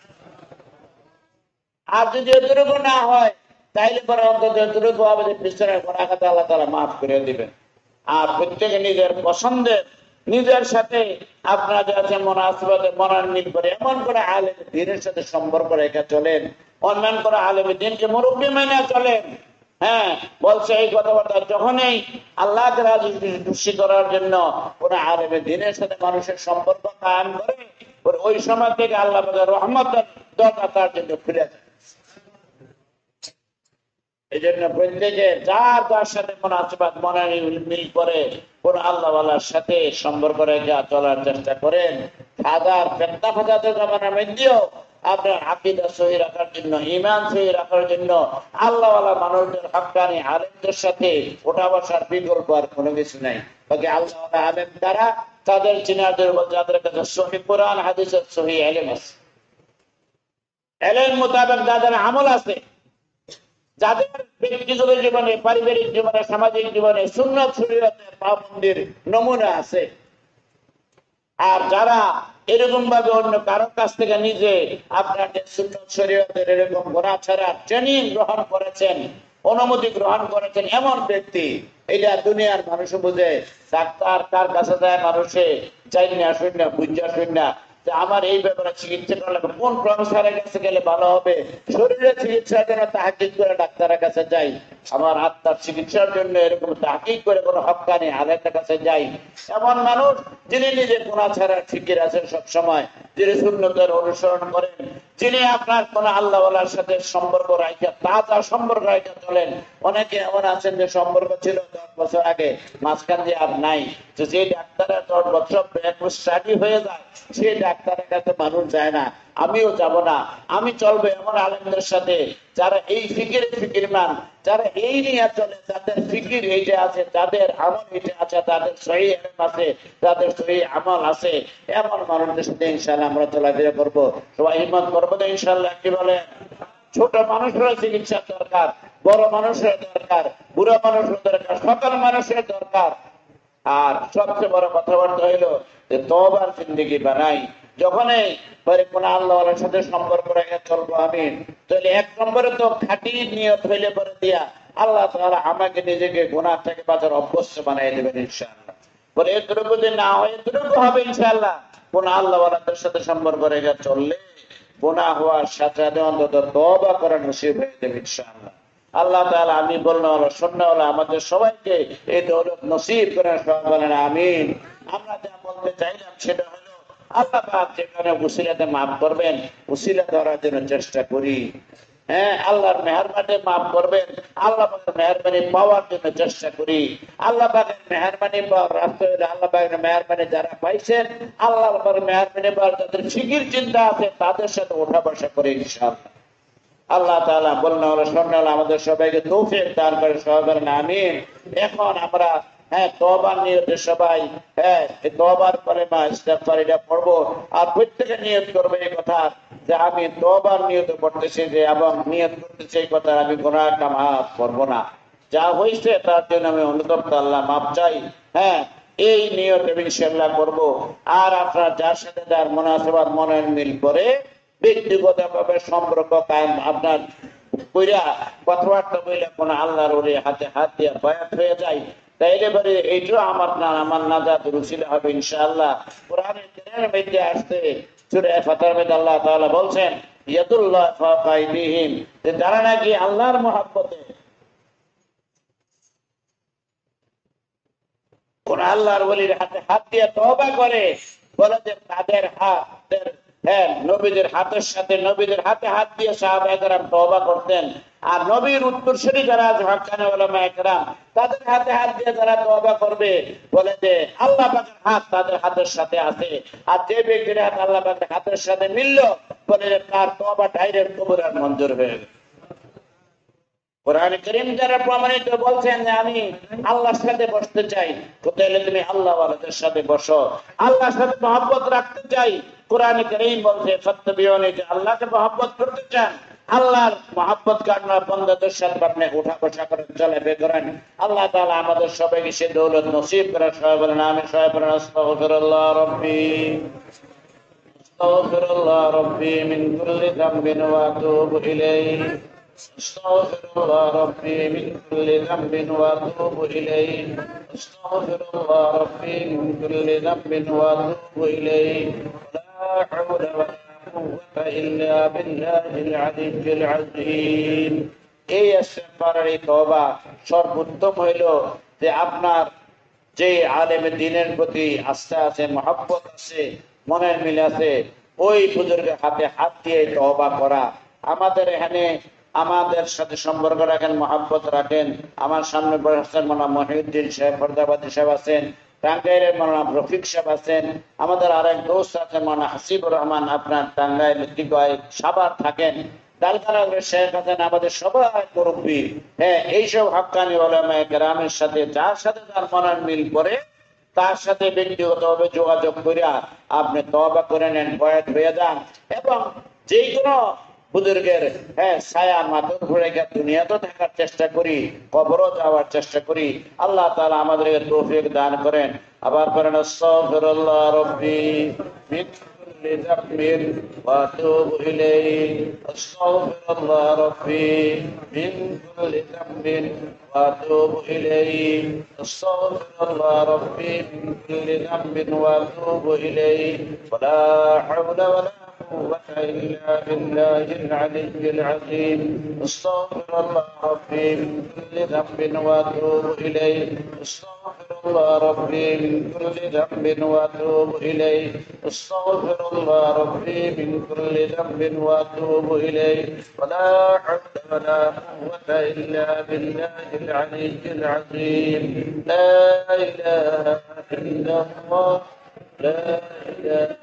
আর যদি এতটুকু না হয়, তাইলে পরে অন্তত এতটুকু হবে যে পিছনের গুনাহটা আল্লাহ তাআলা মাফ করে দিবেন। আর প্রত্যেকে নিজের পছন্দের, নিজের সাথে আপনার যাতে মুনাসাবাতে মনের মিল করে এমন করে আলেম দ্বীনের সাথে সম্পর্ক রেখে চলেন, অন্যান্য করে আলেম দ্বীনকে মুরব্বি মেনে চলেন। হ্যাঁ, বলছে এই কথাবার্তা যখনই আল্লাহকে রাজি খুশি করার জন্য কোন আলেমে দ্বীনের সাথে মানুষের সম্পর্ক কায়েম করে, ওই সময় থেকে আল্লাহ পাকের রহমতের দরজা তার জন্য খুলে যায়। এই জন্য প্রত্যেকে যার যার সাথে কোন আশীর্বাদ মনে মিল করে কোন আল্লাহওয়ালার সাথে সম্পর্ক রেখে চলার চেষ্টা করেন। হাজার ফেতনা ফাসাদের জামানার মধ্যেও আপনার আকীদা সহি রাখার জন্য, ঈমান সহি রাখার জন্য আল্লাহওয়ালা মানুষদের, হক্কানি আলেমদের সাথে ওঠা বসার বিকল্প আর কোনো কিছু নাই। বাকি আল্লাহওয়ালা আলেম তারা, তাদের চিনাদের বলতে যাদের কাছে সহি কোরআন হাদিসের সহি ইলম আছে, ইলম মোতাবেক যাদের আমল আছে, যাদের ব্যক্তিগত জীবনে, পারিবারিক জীবনে, সামাজিক জীবনে সুন্নাত শরীয়তের পাবন্দির নমুনা আছে, আর যারা এরকম ভাবে অন্য কারোর কাছ থেকে নিজে আপনার সুন্নাত শরীয়তের এরকম গোনা ছাড়া ট্রেনিং গ্রহণ করেছেন, অনুমতি গ্রহণ করেছেন, এমন ব্যক্তি, এটা দুনিয়ার মানুষ বুঝে। ডাক্তার কার কাছে যায় মানুষে চাই না, শূন্য বুঝা শূন্য আমার এই ব্যাপারে চিকিৎসা করলে কোন প্রফেসরের কাছে গেলে ভালো হবে, শরীরের চিকিৎসার জন্য তাহকিক করে ডাক্তারের কাছে যাই, আমার আত্মার চিকিৎসার জন্য এরকম তাহকিক করে কোনো হক্কানি আলেমের কাছে যাই। এমন মানুষ যিনি নিজে গুনাহ ছাড়ার ফিকির আছেন সব সময়, যিনি সুন্নতের অনুসরণ করেন, যিনি আপনার কোন আল্লাহওয়ালার সাথে সম্পর্ক রাখা, তাজা সম্পর্ক রাখা চলেন। অনেকে এমন আছেন যে সম্পর্ক ছিল 10 বছর আগে, মাঝখান দিয়ে আর নাই। যে ডাক্তারের 10 বছর স্টাডি হয়ে যায়, সেই ডাক্তারের কাছে মানুষ যায় না, আমিও যাব না। আমি চলবো এমন আলেমদের সাথে যারা এই ফিকিরমান, যারা এই নিয়ে চলে, যাদের ফিকির এইটা আছে, যাদের আমল এইটা আছে, তাদের সহি ইলম আছে, তাদের সহি আমল আছে, এমন মানুষদের সাথে ইনশাআল্লাহ আমরা চলাফেরা করবো। সবাই হিম্মত করবো তো ইনশাআল্লাহ। কি বলে? ছোট মানুষের চিকিৎসার দরকার, বড় মানুষের দরকার, বুড়া মানুষের দরকার, সকল মানুষের দরকার। আর সবচেয়ে বড় কথাবার্তা হইলো যে তওবার জিন্দেগি বানাই। যখনই কোন আল্লাহর সাথে সম্পর্ক রেখে চলবো আমি, তাহলে 1 নম্বরে তো খাঁটি নিয়ত হইলে পরে দিয়া আল্লাহ তাআলা আমাকে নিজেকে গুনাহ থেকে বাঁচার অভ্যস্ত বানিয়ে দেবেন ইনশাআল্লাহ। বলে এতটুকু যে না হয়, এতটুকু হবে ইনশাআল্লাহ। কোন আল্লাহওয়ালাদের সাথে সম্পর্ক রেখে চললে গুনাহ হওয়ার সাথে সাথে অন্তত তওবা করা নসিব হয়ে যাবে ইনশাআল্লাহ। আল্লাহ তাআলা আমি বলনেওয়ালা শুননেওয়ালা আমাদের সবাইকে এই দৌলত নসিব করেন, সবাই বলেন আমিন। আমরা যা বলতে চাইলাম সেটা হলো আল্লাহ পাক যেখানে উসিলাতে মাফ করবেন, উসিলা ধরার জন্য চেষ্টা করি। হ্যাঁ, আল্লাহর মেহেরবানি মাফ করবেন, আল্লাহ পাকের মেহেরবানি পাওয়ার জন্য চেষ্টা করি। আল্লাহ পাকের মেহেরবানি পাওয়ার রাস্তা হলো আল্লাহ পাকের মেহেরবানি যারা পাইছেন, আল্লাহ পাকের মেহেরবানি পাওয়ার যাদের ফিকির চিন্তা আছে, তাদের সাথে ওঠা বসা করে ইনশাআল্লাহ। আল্লাহ তাআলা বলনেওয়ালা শুননেওয়ালা আমাদের সবাইকে তৌফিক দান করে, সবাই বলেন আমিন। এখন আমরা তওবার নিয়তে সবাই এই তওবার কালেমা ইস্তিগফার এটা পড়বো। আর প্রত্যেকে নিয়ত করবে এই কথা যে আমি তওবার নিয়তে পড়তেছি, যে এবং নিয়ত করতেছি এই কথা আমি গুনাহটা মাফ করব না। যা হয়েছে তার জন্য আমি অনুতপ্ত, আল্লাহ মাফ চাই। এই নিয়তে ইনশাআল্লাহ করব। আর আপনার যার সাথে যার মুনাসাবাত মনের মিল করে ব্যক্তিগত ভাবে সম্পর্ক কায়েম আপনার কইরা কথাবার্তা বইলে কোন আল্লাহর ওলি হাতে হাত দিয়ে বায়াত হয়ে যায়, তাইলে পরে এইটাও আমার নাজাত রুসিলা হবে ইনশাআল্লাহ। কোরআনে কারীমের মধ্যে আসছে, সূরা ফাতিহার মধ্যে আল্লাহ তাআলা বলছেন ইয়াদুল্লাহ ফাওকা আইদিহিম, যে যারা নাকি আল্লাহর মহব্বতে কোন আল্লাহর ওলির হাতে হাত দিয়ে তওবা করে, বলে যে তাদের হাতের নবীদের হাতের সাথে, নবীদের হাতে হাত দিয়ে সাহাবায়ে কেরাম তওবা করতেন। আর নবীর উত্তরসূরি যারা হক্কানি উলামায়ে কেরাম, তাদের হাতে হাত দিয়ে যারা তওবা করবে, বলে যে আল্লাহ পাকের হাত তাদের হাতের সাথে আছে। আর যে ব্যক্তির হাত আল্লাহ পাকের হাতের সাথে মিলল, বলে যে তার তওবা ডাইরেক্ট কবুল আর মঞ্জুর হয়ে গেল। কোরআনে কারীম যারা প্রমাণিত বলছেন যে আমি আল্লাহর সাথে বসতে চাই, তাহলে তুমি আল্লাহওয়ালাদের সাথে বসো। আল্লাহর সাথে মহব্বত রাখতে চাই, কোরআনে কারীম বলছে ফাত্তাবিউনি, যে আল্লাহকে মহব্বত করতে চান, আল্লাহর মহব্বত কারণে বান্দাদের সাথে আপনি উঠা বসা করে চলাফেরা করেন। আল্লাহ তাআলা আমাদের সবাইকে সে দৌলত নসিব করে, সবাই বলেন আমিন। সবাই বলেন আস্তাগফিরুল্লাহ রাব্বি, আস্তাগফিরুল্লাহ রাব্বি মিন কুল্লি যামবিন ওয়া আতুবু ইলাইহি, আস্তাগফিরুল্লাহ রাব্বি মিন কুল্লি যামবিন ওয়া আতুবু ইলাইহি, আস্তাগফিরুল্লাহ রাব্বি মিন কুল্লি যামবিন ওয়া আতুবু ইলাইহি, লা হাওলা ওয়া লা قوة إلا بالله العلي العظيم. এই ইস্তেগফারের এই তওবা সর্বোত্তম হইল যে আপনার যে আলেমে দ্বীনের প্রতি আস্থা আছে, মহব্বত আছে, মনের মিল আছে, ওই বুজুর্গের হাতে হাত দিয়ে তওবা করা। আমাদের এখানে আমাদের সাথে সম্পর্ক রাখেন, মহব্বত রাখেন। আমার সামনে বসেছেন মাওলানা মহিউদ্দিন সাহেব, ফরদাবাদী সাহেব আছেন, টাঙ্গাইলের মাওলানা রফিক সাহেব আছেন, আমাদের আরেক দোস্ত আছেন মাওলানা হাসিবুর রহমান, আপনার টাঙ্গাইল সাভার থাকেন, ডালখানগরের শেখ আছেন, আমাদের সবাই মুরব্বী। হ্যাঁ, এইসব হক্কানি উলামায়ে কেরামের সাথে যার সাথে যার মনের মিল করে তার সাথে ব্যক্তিগতভাবে যোগাযোগ করিয়া আপনি তওবা করে নেন, বয়াত হয়ে যান, এবং যে কোনো বুজুর্গের ছায়া মাথা ঘুরে গিয়ে দুনিয়াতে থাকার চেষ্টা করি, কবরও যাওয়ার চেষ্টা করি। আল্লাহ তাআলা আমাদেরকে তৌফিক দান করেন। আবার করেন আস্তাগফিরুল্লাহ রাব্বি মিন কুল্লি যামবিন ওয়া আতুবু ইলাইহি, আস্তাগফিরুল্লাহ রাব্বি মিন কুল্লি যামবিন ওয়া আতুবু ইলাইহি, আস্তাগফিরুল্লাহ রাব্বি মিন কুল্লি যামবিন ওয়া আতুবু ইলাইহি, ওয়া লা হাওলা ওয়া লা قوة إلا بالله العلي العظيم. استغفر الله ربي من كل ذنب وأتوب إليه، استغفر الله ربي من كل ذنب وأتوب إليه، استغفر الله ربي من كل ذنب وأتوب إليه، ولا حول ولا قوة إلا بالله العلي العظيم. لا إله إلا الله، لا إله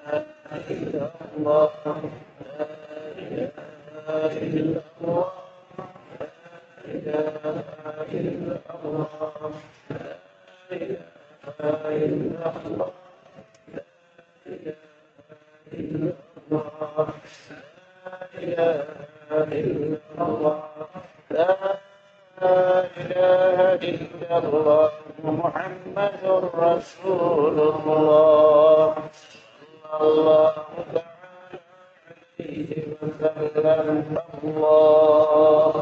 إلا الله، لا إله إلا الله، لا إله إلا الله، لا إله إلا الله، لا إله إلا الله، لا إله إلا الله، لا إله إلا الله، محمد رسول الله، الله تعالى عليه وسلم. الله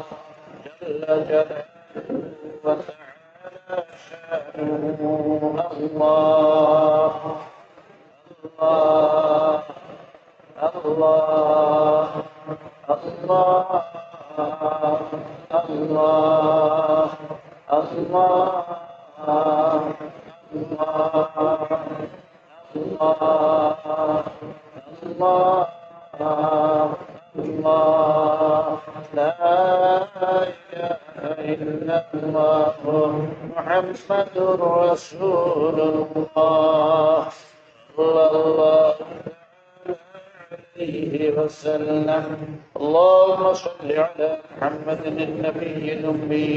جل جلاله وتعالى شانه، الله الله الله الله الله الله الله الله، لا إله إلا الله، محمد رسول الله، صلى الله عليه وسلم. اللهم صل على محمد النبي الأمي،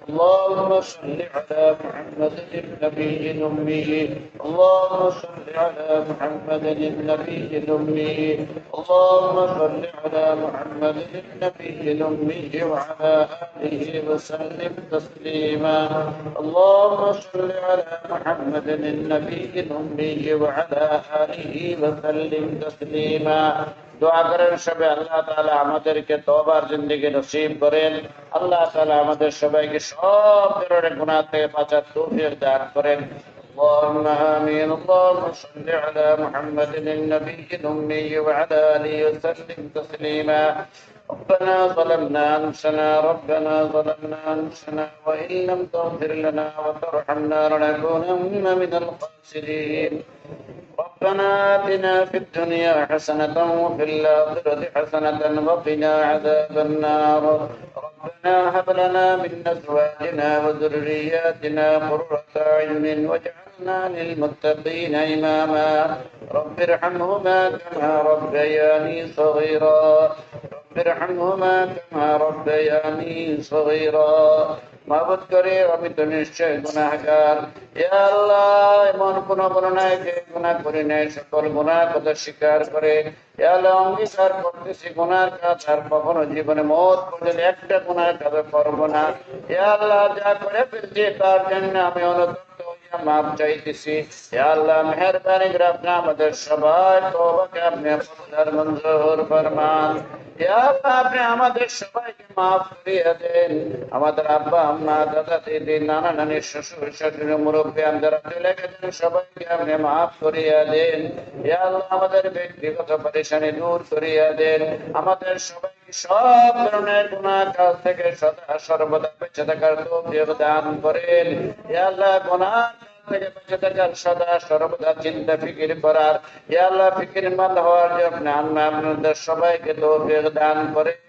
اللهم صل على محمد النبي الأمي، اللهم صل على محمد النبي الأمي، اللهم صل على محمد النبي الأمي وعلى آله وسلم تسليما. اللهم صل على محمد النبي الأمي وعلى آله وسلم تسليما. দোয়া করেন সবাই, আল্লাহ তাআলা আমাদেরকে তওবার জিন্দেগি নসিব করেন। আল্লাহ তাআলা আমাদের সবাইকে সব ধরনের গুনাহ থেকে বাঁচার তৌফিক দান করেন। اللهم آمين. اللهم صل على محمد النبي الأمي وعلى آله وسلم تسليما. ربنا ظلمنا أنفسنا، ربنا ظلمنا أنفسنا وإن لم تغفر لنا وترحمنا لنكونن من الخاسرين. ربنا آتنا في الدنيا حسنة وفي الآخرة حسنة وقنا عذاب النار. ربنا هب لنا من أزواجنا وذرياتنا قرة أعين واجعلنا للمتقين إماما. رب ارحمهما كما ربياني صغيرا، رب ارحمهما كما ربياني صغيرا. মাবুদ করে আমি তো নিশ্চয় গুনাহগার। ইয়া আল্লাহ, এমন কোন গুনাহ যে গুনাহ করি নাই, সকল গুনাহ কথা স্বীকার করে ইয়া আল্লাহ অঙ্গীকার করতেছি গুনাহর কাজ আর কখনো জীবনে মওত পর্যন্ত একটা গুনাহর কাজ করব না। ইয়া আল্লাহ, যা করে ফেলছি তার জন্য আমি অনুতপ্ত হইয়া মাপ চাইতেছি। ইয়া আল্লাহ, মেহেরবানি করে আপনি আমাদের সবাই তওবাকে আপনি কবুল মঞ্জুর ফরমান। ইয়া আল্লাহ, আপনি আমাদের সবাইকে মাফ করিয়ে দেন। আমাদের আব্বা আম্মা, দাদা দিদি, নানা নানি, শ্বশুর শাশুড়ি, মুরব্বী যারা চলে গেছেন সবাইকে আপনি মাফ করিয়ে দেন। ইয়া আল্লাহ, আমাদের ব্যক্তিগত পরেশানি দূর করিয়ে দেন। আমাদের সবাইকে সব ধরনের গুনাহ কাজ থেকে সদা সর্বদা বেঁচে থাকার তৌফিক দান করেন। ইয়া আল্লাহ গুনাহ থেকে বেঁচে থাকার সদা সর্বদা চিন্তা ফিকির করার, ইয়া আল্লাহ ফিকিরমন্দ হওয়ার জন্য আল্লাহ আপনাদের সবাইকে তৌফিক দান করেন।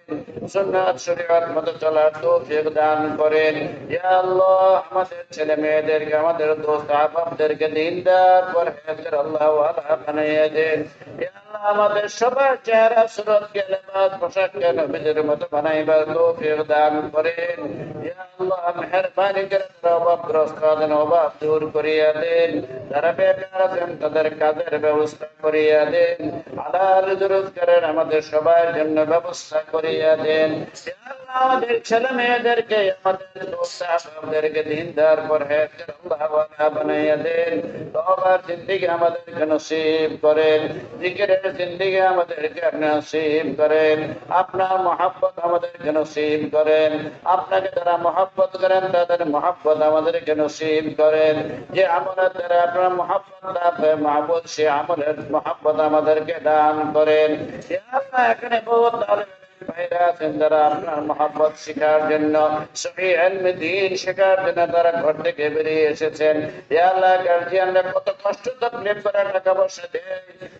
সুন্নাত শরীয়ত মতো চলার তৌফিক দান করেন। ইয়া আল্লাহ আমাদের ছেলে মেয়েদেরকে, আমাদের দোস্ত আহবাবদেরকে দিনদার পরহেজগার আল্লাহ ওয়ালা বানিয়ে দেন। ইয়া আল্লাহ আমাদের সবার চেহারা সুরতকে লেবাস পোশাককে নবীদের মতো বানাইবার তৌফিক দান করেন। ইয়া আল্লাহ মেহেরবানি করে যারা অভাবগ্রস্ত আছেন অভাব দূর করিয়া দেন, যারা বেকার আছেন তাদের কাজের ব্যবস্থা করিয়া দেন, হালাল রোজগারের আমাদের সবার জন্য ব্যবস্থা করিয়া দেন। ইয়া আল্লাহ আমাদের ছেলে মেয়েদেরকে, আমাদের দোস্ত আহবাবদেরকে দিনদার পরহেজগার আল্লাহ ওয়ালা বানাইয়া দেন। তওবার জিন্দেগি আমাদেরকে নসিব করেন, জিকিরের জিন্দেগি আমাদেরকে নসিব করেন, আপনার মহব্বত আমাদেরকে নসিব করেন। আপনাকে যারা মহব্বত করেন তাদের মহব্বত আমাদেরকে নসিব করেন। যে আমলের দ্বারা আপনার মহব্বত লাভ হয় মাহবুব, সে আমলের মহব্বত আমাদেরকে দান করেন। ইয়া আল্লাহ এখানে বহুত ভাইরা আছেন যারা আপনার মহব্বত শেখার জন্য, সহি ইলমে দ্বীন শেখার জন্য তারা ঘর থেকে বেরিয়ে এসেছেন। ইয়া আল্লাহ গার্জিয়ানরা কত কষ্ট তাকলিফ করে টাকা পয়সা দেয়,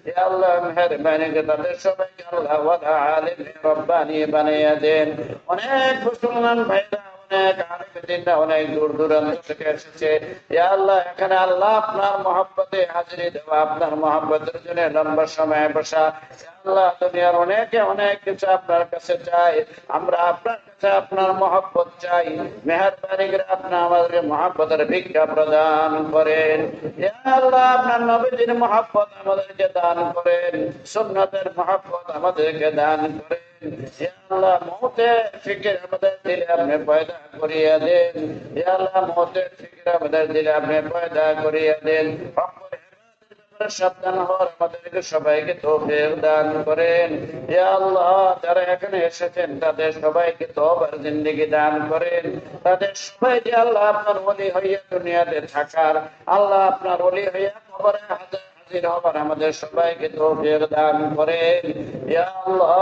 ইয়া আল্লাহ মেহেরবানি করে তাদের সবাইকে আল্লাহ ওয়ালা আলিম রব্বানি বানিয়ে দেন। অনেক মুসলমান ভাইরা, অনেক আলেম দ্বীনরা অনেক দূর দূরান্ত থেকে এসেছে। ইয়া আল্লাহ এখানে আল্লাহ আপনার মহব্বতে হাজিরি দেওয়া, আপনার মহব্বতের জন্য লম্বা সময় বসা। আল্লাহ দুনিয়ার অনেকে অনেক কিছু আপনার কাছে চাই, আমরা আপনার কাছে আপনার মহব্বত চাই। মেহেরবানি করে আপনি আমাদেরকে মহব্বতের ভিক্ষা প্রদান করেন। ইয়া আল্লাহ আপনার নবীজির মহব্বত আমাদেরকে দান করেন, সুন্নতের মহব্বত আমাদেরকে দান করেন। ইয়া আল্লাহ মওতের ফিকির আমাদের দিলে আপনি পয়দা করিয়া দেন। ইয়া আল্লাহ মওতের ফিকির আমাদের দিলে আপনি পয়দা করিয়া দেন। সাবধান হওয়ার আমাদেরকে সবাইকে তৌফিক দান করেন। ইয়া আল্লাহ যারা এখানে এসেছেন তাদের সবাইকে তওবার জিন্দেগি দান করেন। তাদের সবাইকে আল্লাহ আপনার ওলি হইয়া দুনিয়াতে থাকার, আল্লাহ আপনার ওলি হইয়া কবরে হাজির হবার আমাদের সবাইকে তৌফিক দান করেন। ইয়া আল্লাহ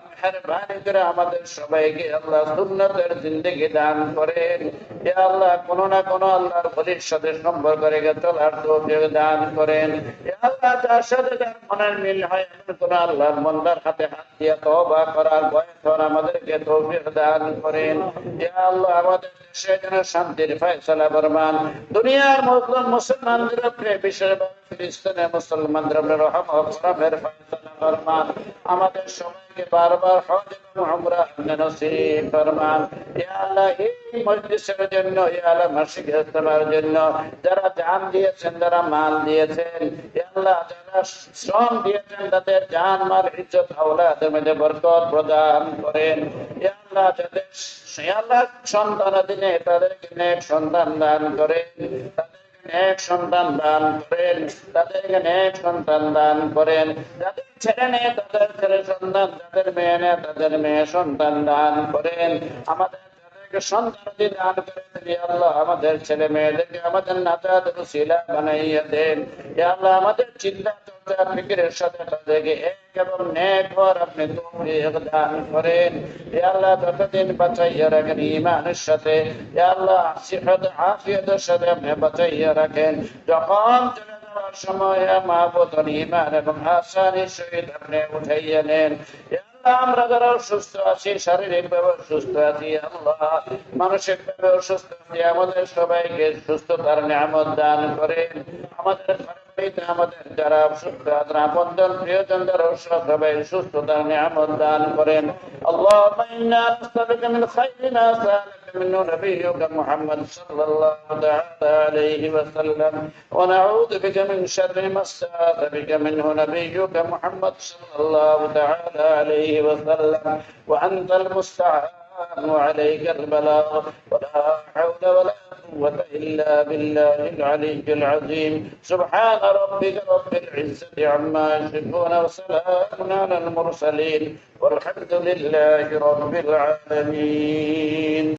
মেহেরবানি করে আমাদের সবাইকে আল্লাহ সুন্নতের জিন্দেগি দান করেন। ইয়া আল্লাহ কোন না কোন আল্লাহর ওলির সাথে সম্পর্ক রেখে চলার তৌফিক দান করেন। ইয়া আল্লাহ যার সাথে যার মনের মিল হয় এমন কোন আল্লাহর বান্দার হাতে হাত দিয়ে তওবা করার বয়স আমাদেরকে তৌফিক দান করেন। ইয়া আল্লাহ আমাদের দেশে যেন শান্তির ফয়সালা ফরমান, দুনিয়ার মুসলমানদের উপরে বিশেষভাবে ফিলিস্তিনের মুসলমানদের উপরে রহম ও করমের ফয়সালা ফরমান। আমাদের সবাইকে বারবার হজ এবং উমরা নসিব ফরমান। ইয়া আল্লাহ এই মজলিসের জন্য, ইয়া আল্লাহ মাসিক ইজতেমার জন্য যারা জান দিয়েছেন, যারা মাল দিয়েছেন, ইয়া আল্লাহ যারা শ্রম দিয়েছেন তাদের জান মাল ইজ্জত আওলাদের মধ্যে বরকত প্রদান করেন। ইয়া আল্লাহ যাদের সন্তান দিনে তাদেরকে নেক সন্তান দান করেন, নেক সন্তান দান করেন, তাদেরকে নেক সন্তান দান করেন। যাদের ছেলে নেই তাদের ছেলে সন্তান, যাদের মেয়ে নেই তাদের মেয়ে সন্তান দান করেন। আমাদের যাদেরকে সন্তান দান করেন, ইয়া আল্লাহ আমাদের ছেলে মেয়েদেরকে আমাদের নাজাতের উসিলা বানাইয়া দেন। ইয়া আল্লাহ আমাদের চিন্তা চর্চা ফিকিরের সাথে তাদেরকে এক এবং নেক হওয়ার আপনি তৌফিক দান করেন। ইয়া আল্লাহ যতদিন বাঁচাইয়া রাখেন ঈমানের সাথে, ইয়া আল্লাহ সিহত আফিয়তের সাথে আপনি বাঁচাইয়া রাখেন। যখন চলে যাওয়ার সময় মাহবুব ঈমান এবং আসানির সহিত আপনি উঠাইয়া নেন। ইয়া আল্লাহ আমরা যারা সুস্থ আছি, শারীরিক ভাবে সুস্থ আছি, আল্লাহ মানসিক ভাবে অসুস্থ আছি, আমাদের সবাইকে সুস্থতার নিয়ামত দান করেন। আমাদের আমাদের যারা সুস্থ আছেন, আপনজন প্রিয়জন যারা সবাই সুস্থতার নিয়ামত দান করেন। اللهم إنا نسألك من خير ما سألك منه نبيك محمد صلى الله تعالى عليه وسلم، ونعوذ بك من شر ما استعاذ بك منه نبيك محمد صلى الله تعالى عليه وسلم، وأنت المستعان وعليك البلاغ، ولا حول ولا قوة إلا بالله العلي العظيم. سبحان ربك رب العزة عما يصفون، وسلام على المرسلين، والحمد لله رب العالمين.